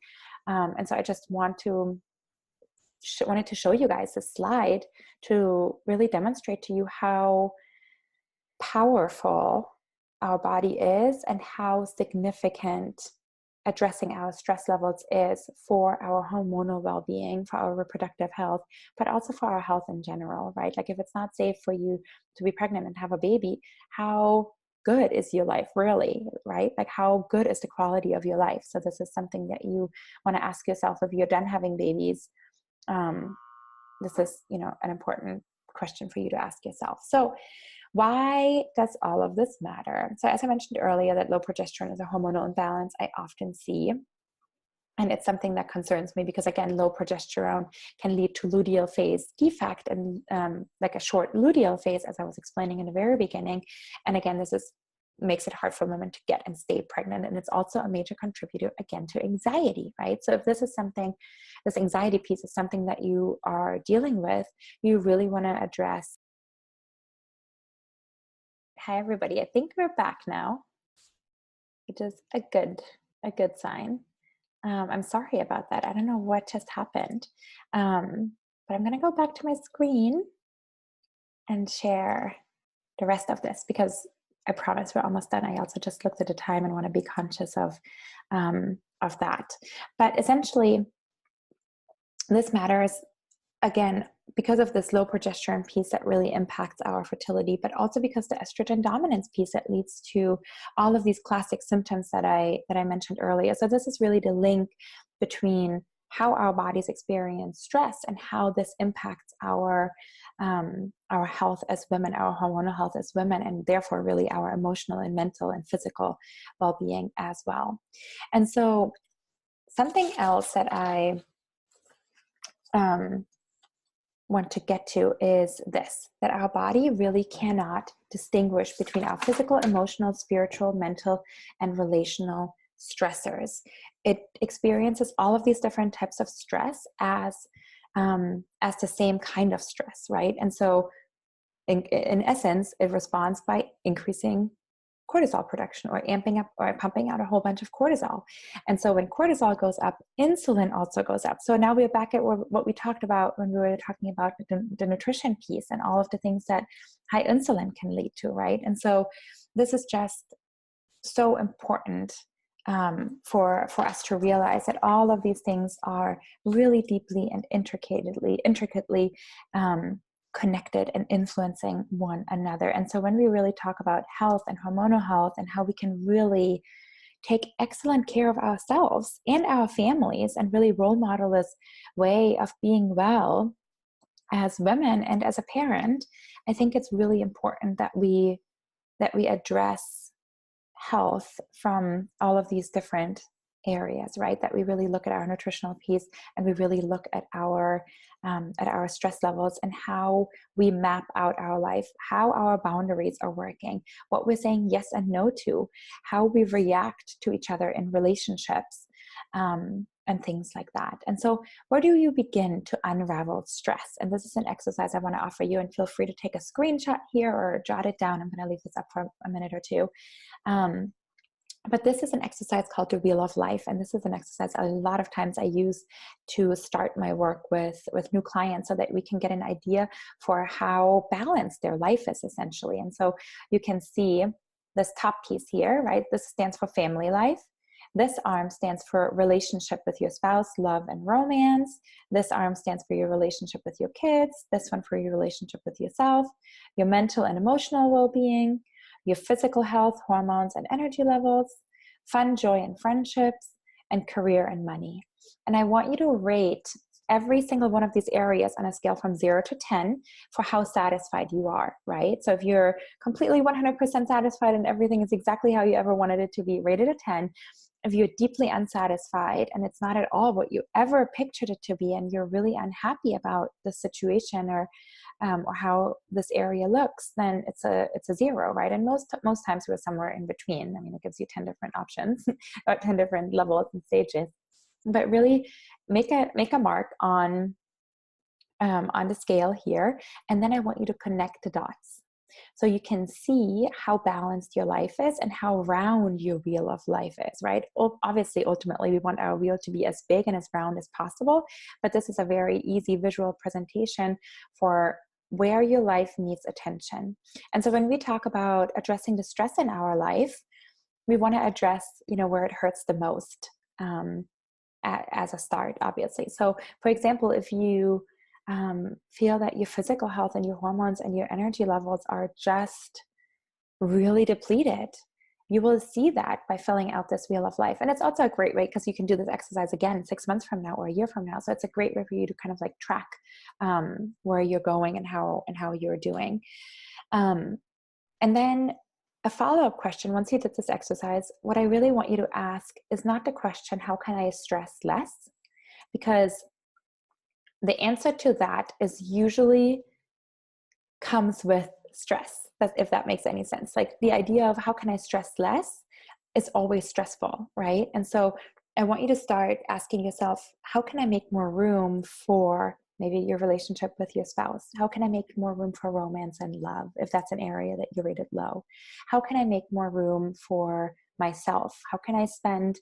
And so I just wanted to show you guys this slide to really demonstrate to you how powerful our body is, and how significant addressing our stress levels is for our hormonal well-being, for our reproductive health, but also for our health in general, right? Like, if it's not safe for you to be pregnant and have a baby, how good is your life really, right? Like, how good is the quality of your life? So this is something that you want to ask yourself if you're done having babies. This is, an important question for you to ask yourself. So why does all of this matter? So as I mentioned earlier, that low progesterone is a hormonal imbalance I often see. And it's something that concerns me, because, again, low progesterone can lead to luteal phase defect, and like a short luteal phase, as I was explaining in the very beginning. And again, this makes it hard for women to get and stay pregnant. And it's also a major contributor, again, to anxiety, right? So if this anxiety piece is something that you are dealing with, you really want to address. Hi, everybody. I think we're back now, which is a good sign. I'm sorry about that. I don't know what just happened. But I'm going to go back to my screen and share the rest of this, because I promise we're almost done. I also just looked at the time and want to be conscious of that. But essentially, this matters, again, because of this low progesterone piece that really impacts our fertility, but also because the estrogen dominance piece that leads to all of these classic symptoms that I mentioned earlier. So this is really the link between how our bodies experience stress and how this impacts our health as women, our hormonal health as women, and therefore really our emotional and mental and physical well-being as well. And so something else that I want to get to is this, that our body really cannot distinguish between our physical, emotional, spiritual, mental, and relational stressors. It experiences all of these different types of stress as the same kind of stress, right? And so in essence, it responds by increasing cortisol production or amping up or pumping out a whole bunch of cortisol. And so when cortisol goes up, insulin also goes up. So now we're back at what we talked about when we were talking about the nutrition piece and all of the things that high insulin can lead to, right? And so this is just so important for us to realize that all of these things are really deeply and intricately connected and influencing one another. And so when we really talk about health and hormonal health and how we can really take excellent care of ourselves and our families and really role model this way of being well as women and as a parent, I think it's really important that we address health from all of these different areas, right? That we really look at our nutritional piece and we really look at our stress levels and how we map out our life, how our boundaries are working, what we're saying yes and no to, how we react to each other in relationships, and things like that. And so where do you begin to unravel stress? And this is an exercise I want to offer you, and feel free to take a screenshot here or jot it down. I'm going to leave this up for a minute or two. But this is an exercise called the Wheel of Life. And this is an exercise a lot of times I use to start my work with new clients so that we can get an idea for how balanced their life is essentially. And so you can see this top piece here, right? This stands for family life. This arm stands for relationship with your spouse, love and romance. This arm stands for your relationship with your kids. This one for your relationship with yourself, your mental and emotional well-being, your physical health, hormones and energy levels, fun, joy and friendships, and career and money. And I want you to rate every single one of these areas on a scale from 0 to 10 for how satisfied you are, right? So if you're completely 100% satisfied and everything is exactly how you ever wanted it to be, rated a 10. If you're deeply unsatisfied and it's not at all what you ever pictured it to be, and you're really unhappy about the situation or how this area looks, then it's a 0, right? And most times we're somewhere in between. I mean, it gives you 10 different options or 10 different levels and stages. But really make a mark on the scale here, and then I want you to connect the dots. So you can see how balanced your life is and how round your wheel of life is, right? Obviously, ultimately, we want our wheel to be as big and as round as possible, but this is a very easy visual presentation for where your life needs attention. And so when we talk about addressing the stress in our life, we want to address, where it hurts the most as a start, obviously. So for example, if you feel that your physical health and your hormones and your energy levels are just really depleted, you will see that by filling out this wheel of life. And it's also a great way, because you can do this exercise again 6 months from now or a year from now. So it's a great way for you to kind of like track where you're going and how you're doing. And then a follow-up question, once you did this exercise, what I really want you to ask is not the question, how can I stress less? Because the answer to that is usually comes with stress, if that makes any sense. Like the idea of how can I stress less is always stressful, right? And so I want you to start asking yourself, how can I make more room for maybe your relationship with your spouse? How can I make more room for romance and love, if that's an area that you rated low? How can I make more room for myself? How can I spend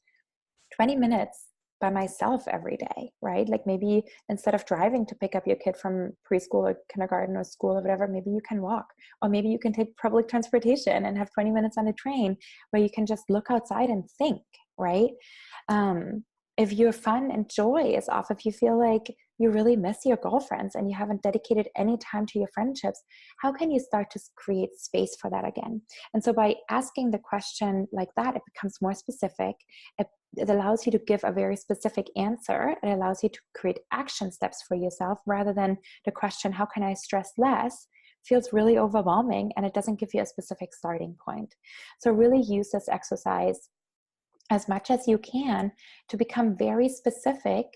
20 minutes by myself every day, right? Like maybe instead of driving to pick up your kid from preschool or kindergarten or school or whatever, maybe you can walk, or maybe you can take public transportation and have 20 minutes on a train where you can just look outside and think, right? If your fun and joy is off, if you feel like you really miss your girlfriends and you haven't dedicated any time to your friendships, how can you start to create space for that again? And so by asking the question like that, it becomes more specific. It allows you to give a very specific answer. It allows you to create action steps for yourself, rather than the question, how can I stress less? Feels really overwhelming and it doesn't give you a specific starting point. So really use this exercise as much as you can to become very specific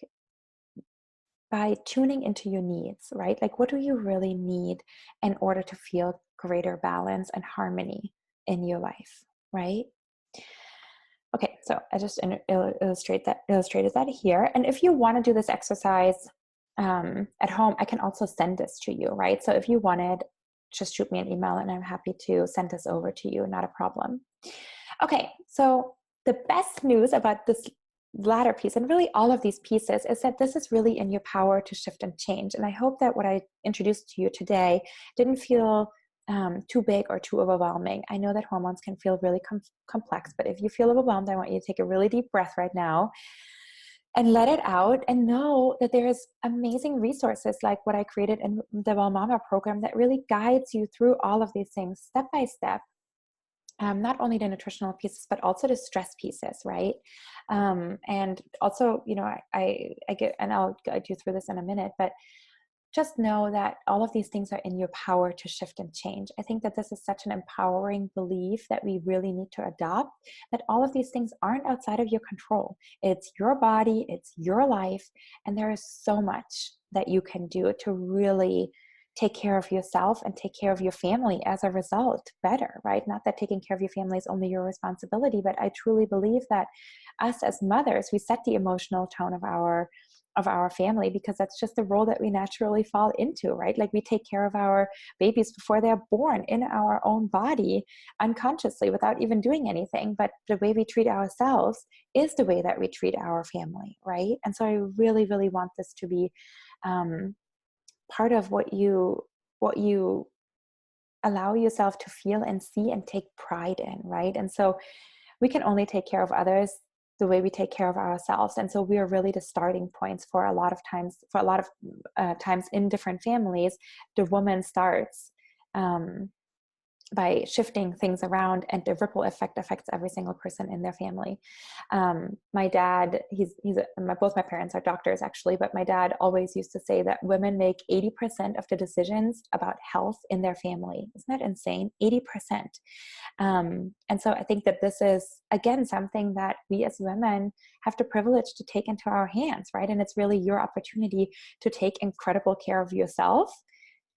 by tuning into your needs, right? Like, what do you really need in order to feel greater balance and harmony in your life, right? Okay, so I just illustrated that here. And if you want to do this exercise at home, I can also send this to you, right? So if you wanted, just shoot me an email and I'm happy to send this over to you, not a problem. Okay, so the best news about this latter piece and really all of these pieces is that this is really in your power to shift and change. And I hope that what I introduced to you today didn't feel too big or too overwhelming. I know that hormones can feel really complex, but if you feel overwhelmed, I want you to take a really deep breath right now and let it out, and know that there's amazing resources like what I created in the Well Mama program that really guides you through all of these things step by step. Not only the nutritional pieces, but also the stress pieces, right? And also, I get, and I'll guide you through this in a minute, but just know that all of these things are in your power to shift and change. I think that this is such an empowering belief that we really need to adopt, that all of these things aren't outside of your control. It's your body, it's your life, and there is so much that you can do to really take care of yourself and take care of your family as a result better, right? Not that taking care of your family is only your responsibility, but I truly believe that us as mothers, we set the emotional tone of our family, because that's just the role that we naturally fall into, right? Like, we take care of our babies before they're born in our own body unconsciously without even doing anything. But the way we treat ourselves is the way that we treat our family, right? And so I really, really want this to be part of what you allow yourself to feel and see and take pride in, right? And so we can only take care of others the way we take care of ourselves. And so we are really the starting points for a lot of times in different families. The woman starts by shifting things around, and the ripple effect affects every single person in their family. My dad, both my parents are doctors actually, but my dad always used to say that women make 80% of the decisions about health in their family. Isn't that insane? 80%. And so I think that this is, again, something that we as women have the privilege to take into our hands, right? And it's really your opportunity to take incredible care of yourself,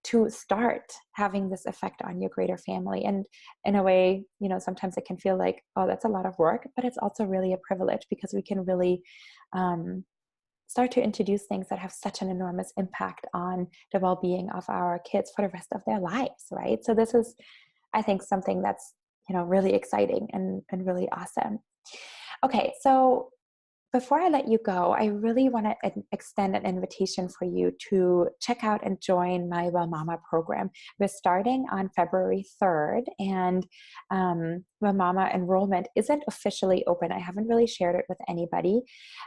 to start having this effect on your greater family. And in a way, sometimes it can feel like, oh, that's a lot of work, but it's also really a privilege, because we can really start to introduce things that have such an enormous impact on the well-being of our kids for the rest of their lives, right? So this is, I think, something that's, really exciting and really awesome. Okay, so before I let you go, I really want to extend an invitation for you to check out and join my Well Mama program. We're starting on February 3rd, and Well Mama enrollment isn't officially open. I haven't really shared it with anybody,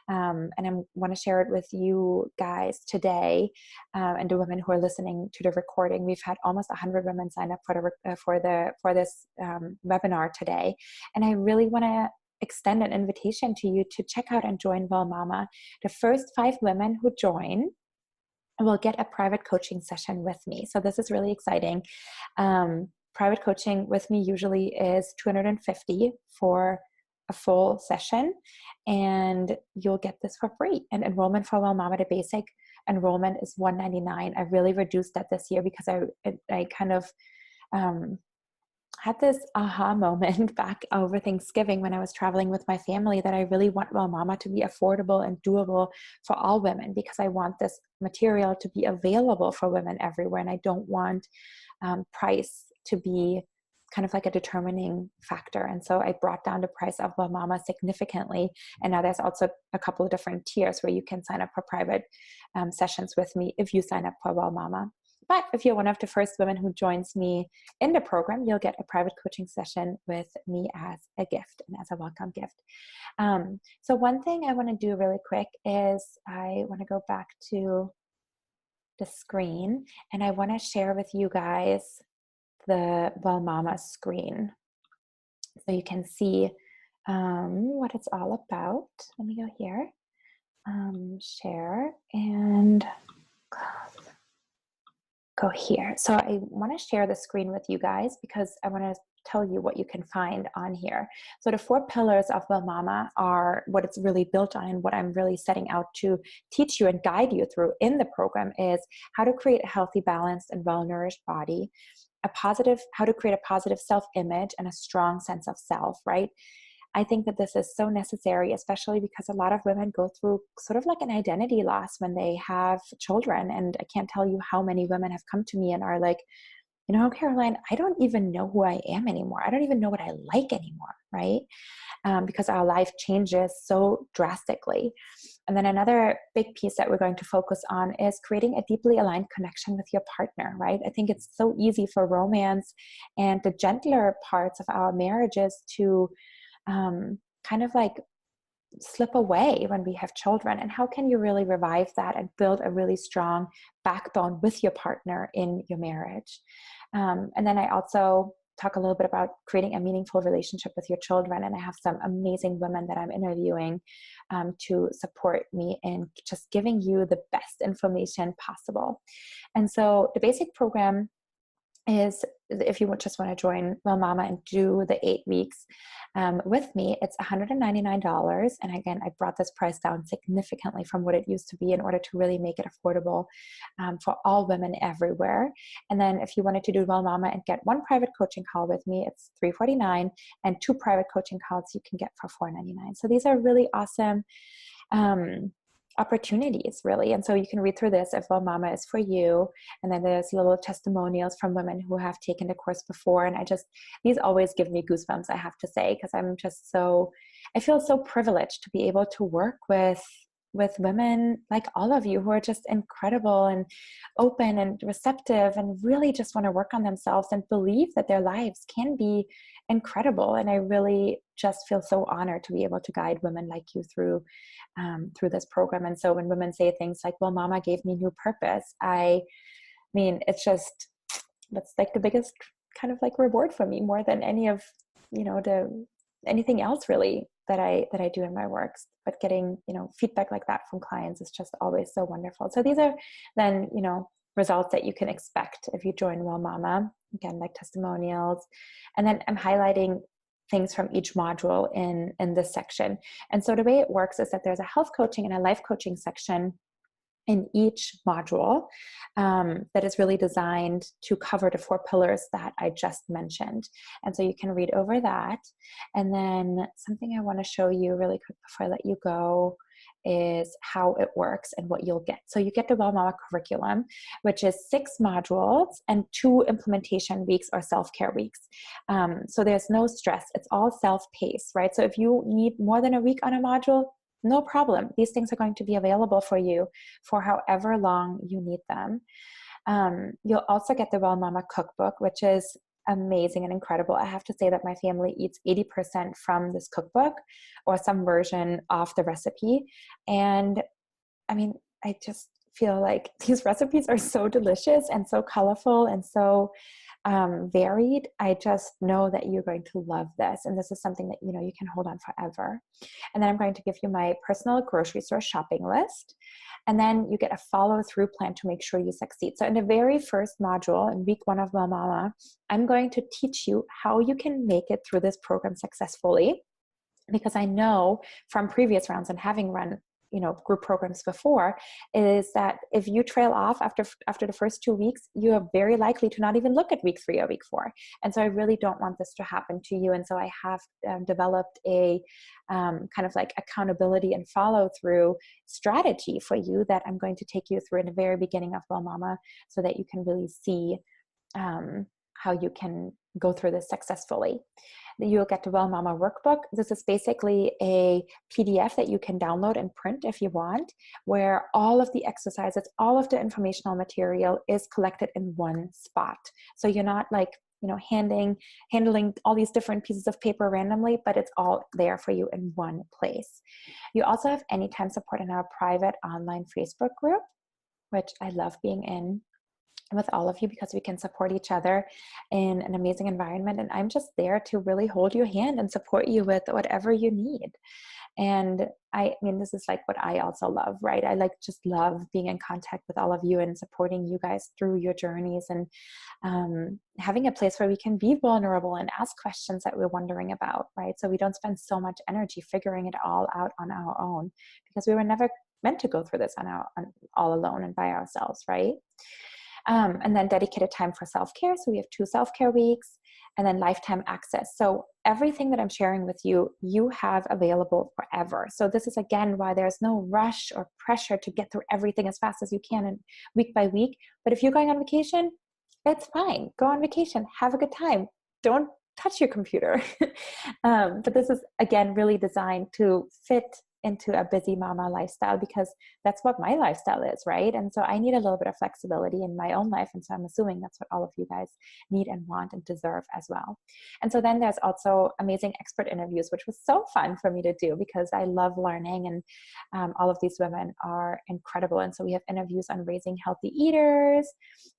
and I want to share it with you guys today, and the women who are listening to the recording. We've had almost 100 women sign up for this webinar today, and I really want to extend an invitation to you to check out and join Well Mama. The first 5 women who join will get a private coaching session with me. So this is really exciting. Private coaching with me usually is $250 for a full session, and you'll get this for free. And enrollment for Well Mama, the basic enrollment is $199. I really reduced that this year because I kind of had this aha moment back over Thanksgiving when I was traveling with my family, that I really want Well Mama to be affordable and doable for all women, because I want this material to be available for women everywhere. And I don't want price to be kind of like a determining factor. And so I brought down the price of Well Mama significantly. And now there's also a couple of different tiers where you can sign up for private sessions with me if you sign up for Well Mama. But if you're one of the first women who joins me in the program, you'll get a private coaching session with me as a gift and as a welcome gift. So one thing I want to do really quick is I want to go back to the screen, and I want to share with you guys the Well Mama screen so you can see what it's all about. Let me go here, share, and go here. So I want to share the screen with you guys because I want to tell you what you can find on here. So the 4 pillars of Well Mama are what it's really built on, and what I'm really setting out to teach you and guide you through in the program is how to create a healthy, balanced, and well-nourished body, how to create a positive self-image and a strong sense of self, right? I think that this is so necessary, especially because a lot of women go through sort of like an identity loss when they have children. And I can't tell you how many women have come to me and are like, you know, Caroline, I don't even know who I am anymore. I don't even know what I like anymore, right? Because our life changes so drastically. And then another big piece that we're going to focus on is creating a deeply aligned connection with your partner, right? I think it's so easy for romance and the gentler parts of our marriages to kind of like slip away when we have children. And how can you really revive that and build a really strong backbone with your partner in your marriage? And then I also talk a little bit about creating a meaningful relationship with your children. And I have some amazing women that I'm interviewing to support me in just giving you the best information possible. And so the basic program is, if you just want to join Well Mama and do the 8 weeks with me, it's $199. And again, I brought this price down significantly from what it used to be in order to really make it affordable for all women everywhere. And then if you wanted to do Well Mama and get 1 private coaching call with me, it's $349, and 2 private coaching calls you can get for $499. So these are really awesome opportunities, really. And so you can read through this if Well Mama is for you. And then there's little testimonials from women who have taken the course before. And these always give me goosebumps, I have to say, because I feel so privileged to be able to work with women like all of you who are just incredible and open and receptive and really just want to work on themselves and believe that their lives can be incredible. And I really just feel so honored to be able to guide women like you through this program. And so when women say things like, well, Mama gave me new purpose, I mean, that's like the biggest kind of like reward for me, more than any of, anything else really that I do in my works. But getting, feedback like that from clients is just always so wonderful. So these are then, results that you can expect if you join Well Mama. Again, like testimonials. And then I'm highlighting things from each module in this section. And so the way it works is that there's a health coaching and a life coaching section in each module that is really designed to cover the 4 pillars that I just mentioned. And so you can read over that. And then something I want to show you really quick before I let you go is how it works and what you'll get. So you get the Well Mama curriculum, which is 6 modules and 2 implementation weeks or self-care weeks. So there's no stress. It's all self-paced, right? So if you need more than a week on a module, no problem. These things are going to be available for you for however long you need them. You'll also get the Well Mama cookbook, which is amazing and incredible. I have to say that my family eats 80% from this cookbook or some version of the recipe. And I mean, I just feel like these recipes are so delicious and so colorful and so varied. I just know that you're going to love this. And this is something that, you can hold on forever. And then I'm going to give you my personal grocery store shopping list. And then you get a follow-through plan to make sure you succeed. So in the very first module, in week 1 of Well Mama, I'm going to teach you how you can make it through this program successfully. Because I know from previous rounds and having run group programs before, is that if you trail off after the first 2 weeks, you are very likely to not even look at week 3 or week 4. And so I really don't want this to happen to you. And so I have developed a kind of like accountability and follow through strategy for you that I'm going to take you through in the very beginning of Well Mama, so that you can really see how you can go through this successfully. You'll get the Well Mama workbook. This is basically a PDF that you can download and print if you want, where all of the exercises, all of the informational material is collected in one spot. So you're not like, handling all these different pieces of paper randomly, but it's all there for you in one place. You also have anytime support in our private online Facebook group, which I love being in with all of you because we can support each other in an amazing environment. And I'm just there to really hold your hand and support you with whatever you need. And I mean, this is like what I also love, right? I like just love being in contact with all of you and supporting you guys through your journeys, and having a place where we can be vulnerable and ask questions that we're wondering about, right? So we don't spend so much energy figuring it all out on our own, because we were never meant to go through this all alone and by ourselves, right? And then dedicated time for self-care. So we have 2 self-care weeks, and then lifetime access. So everything that I'm sharing with you, you have available forever. So this is again why there's no rush or pressure to get through everything as fast as you can and week by week. But if you're going on vacation, it's fine. Go on vacation, have a good time. Don't touch your computer. But this is again really designed to fit into a busy mama lifestyle, because that's what my lifestyle is, right? And so I need a little bit of flexibility in my own life. And so I'm assuming that's what all of you guys need and want and deserve as well. And so then there's also amazing expert interviews, which was so fun for me to do because I love learning, and all of these women are incredible. And so we have interviews on raising healthy eaters,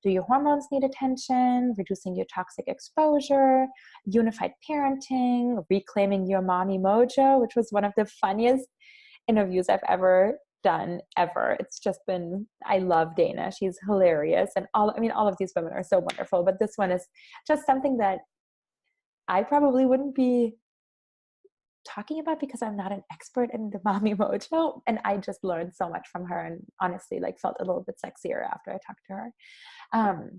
do your hormones need attention, reducing your toxic exposure, unified parenting, reclaiming your mommy mojo, which was one of the funniest interviews I've ever done ever. It's just been, I love Dana. She's hilarious. And all of these women are so wonderful, but this one is just something that I probably wouldn't be talking about because I'm not an expert in the mommy mojo. And I just learned so much from her, and honestly, like, felt a little bit sexier after I talked to her.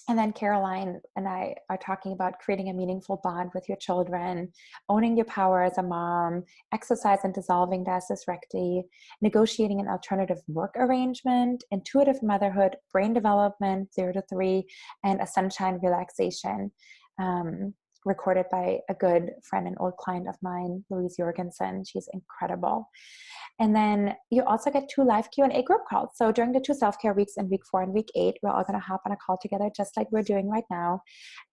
And then Caroline and I are talking about creating a meaningful bond with your children, owning your power as a mom, exercise and dissolving diastasis recti, negotiating an alternative work arrangement, intuitive motherhood, brain development 0 to 3, and a sunshine relaxation, recorded by a good friend and old client of mine, Louise Jorgensen. She's incredible. And then you also get 2 live Q&A group calls. So during the 2 self-care weeks in week 4 and week 8, we're all going to hop on a call together, just like we're doing right now.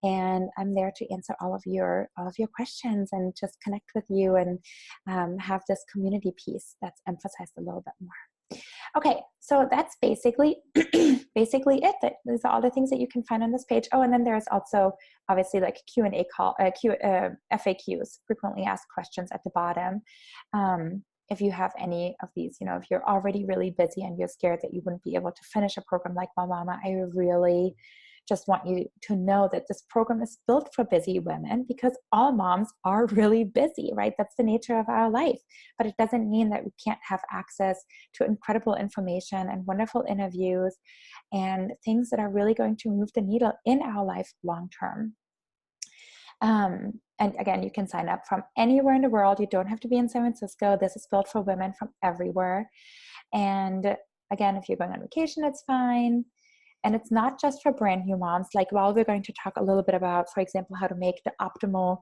And I'm there to answer all of your questions and just connect with you, and have this community piece that's emphasized a little bit more. Okay, so that's basically basically it. These are all the things that you can find on this page. Oh, and then there's also obviously like Q&A FAQs, frequently asked questions at the bottom. If you have any of these, if you're already really busy and you're scared that you wouldn't be able to finish a program like Well Mama, I really just want you to know that this program is built for busy women, because all moms are really busy, right? That's the nature of our life. But it doesn't mean that we can't have access to incredible information and wonderful interviews and things that are really going to move the needle in our life long term. And again, you can sign up from anywhere in the world. You don't have to be in San Francisco. This is built for women from everywhere. And again, if you're going on vacation, it's fine. And it's not just for brand new moms. Like, while we're going to talk a little bit about, for example, how to make the optimal,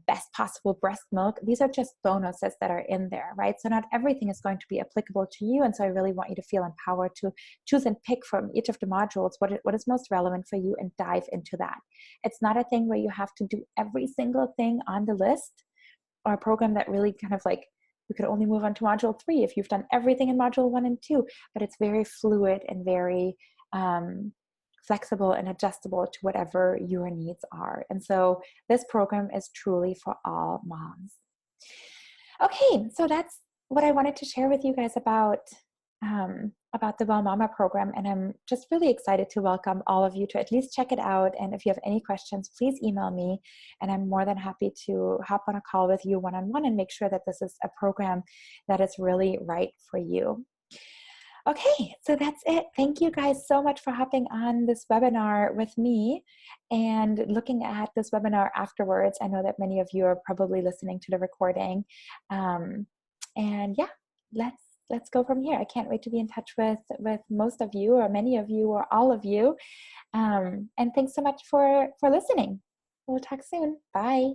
best possible breast milk, these are just bonuses that are in there, right? So not everything is going to be applicable to you. And so I really want you to feel empowered to choose and pick from each of the modules what is most relevant for you and dive into that. It's not a thing where you have to do every single thing on the list, or a program that really kind of like, you could only move on to module 3 if you've done everything in module 1 and 2, but it's very fluid and very flexible and adjustable to whatever your needs are. And so this program is truly for all moms. Okay, so that's what I wanted to share with you guys about the Well Mama program. And I'm just really excited to welcome all of you to at least check it out. And if you have any questions, please email me. And I'm more than happy to hop on a call with you one-on-one and make sure that this is a program that is really right for you. Okay, so that's it. Thank you guys so much for hopping on this webinar with me and looking at this webinar afterwards. I know that many of you are probably listening to the recording. And yeah, let's go from here. I can't wait to be in touch with most of you, or many of you, or all of you. And thanks so much for listening. We'll talk soon. Bye.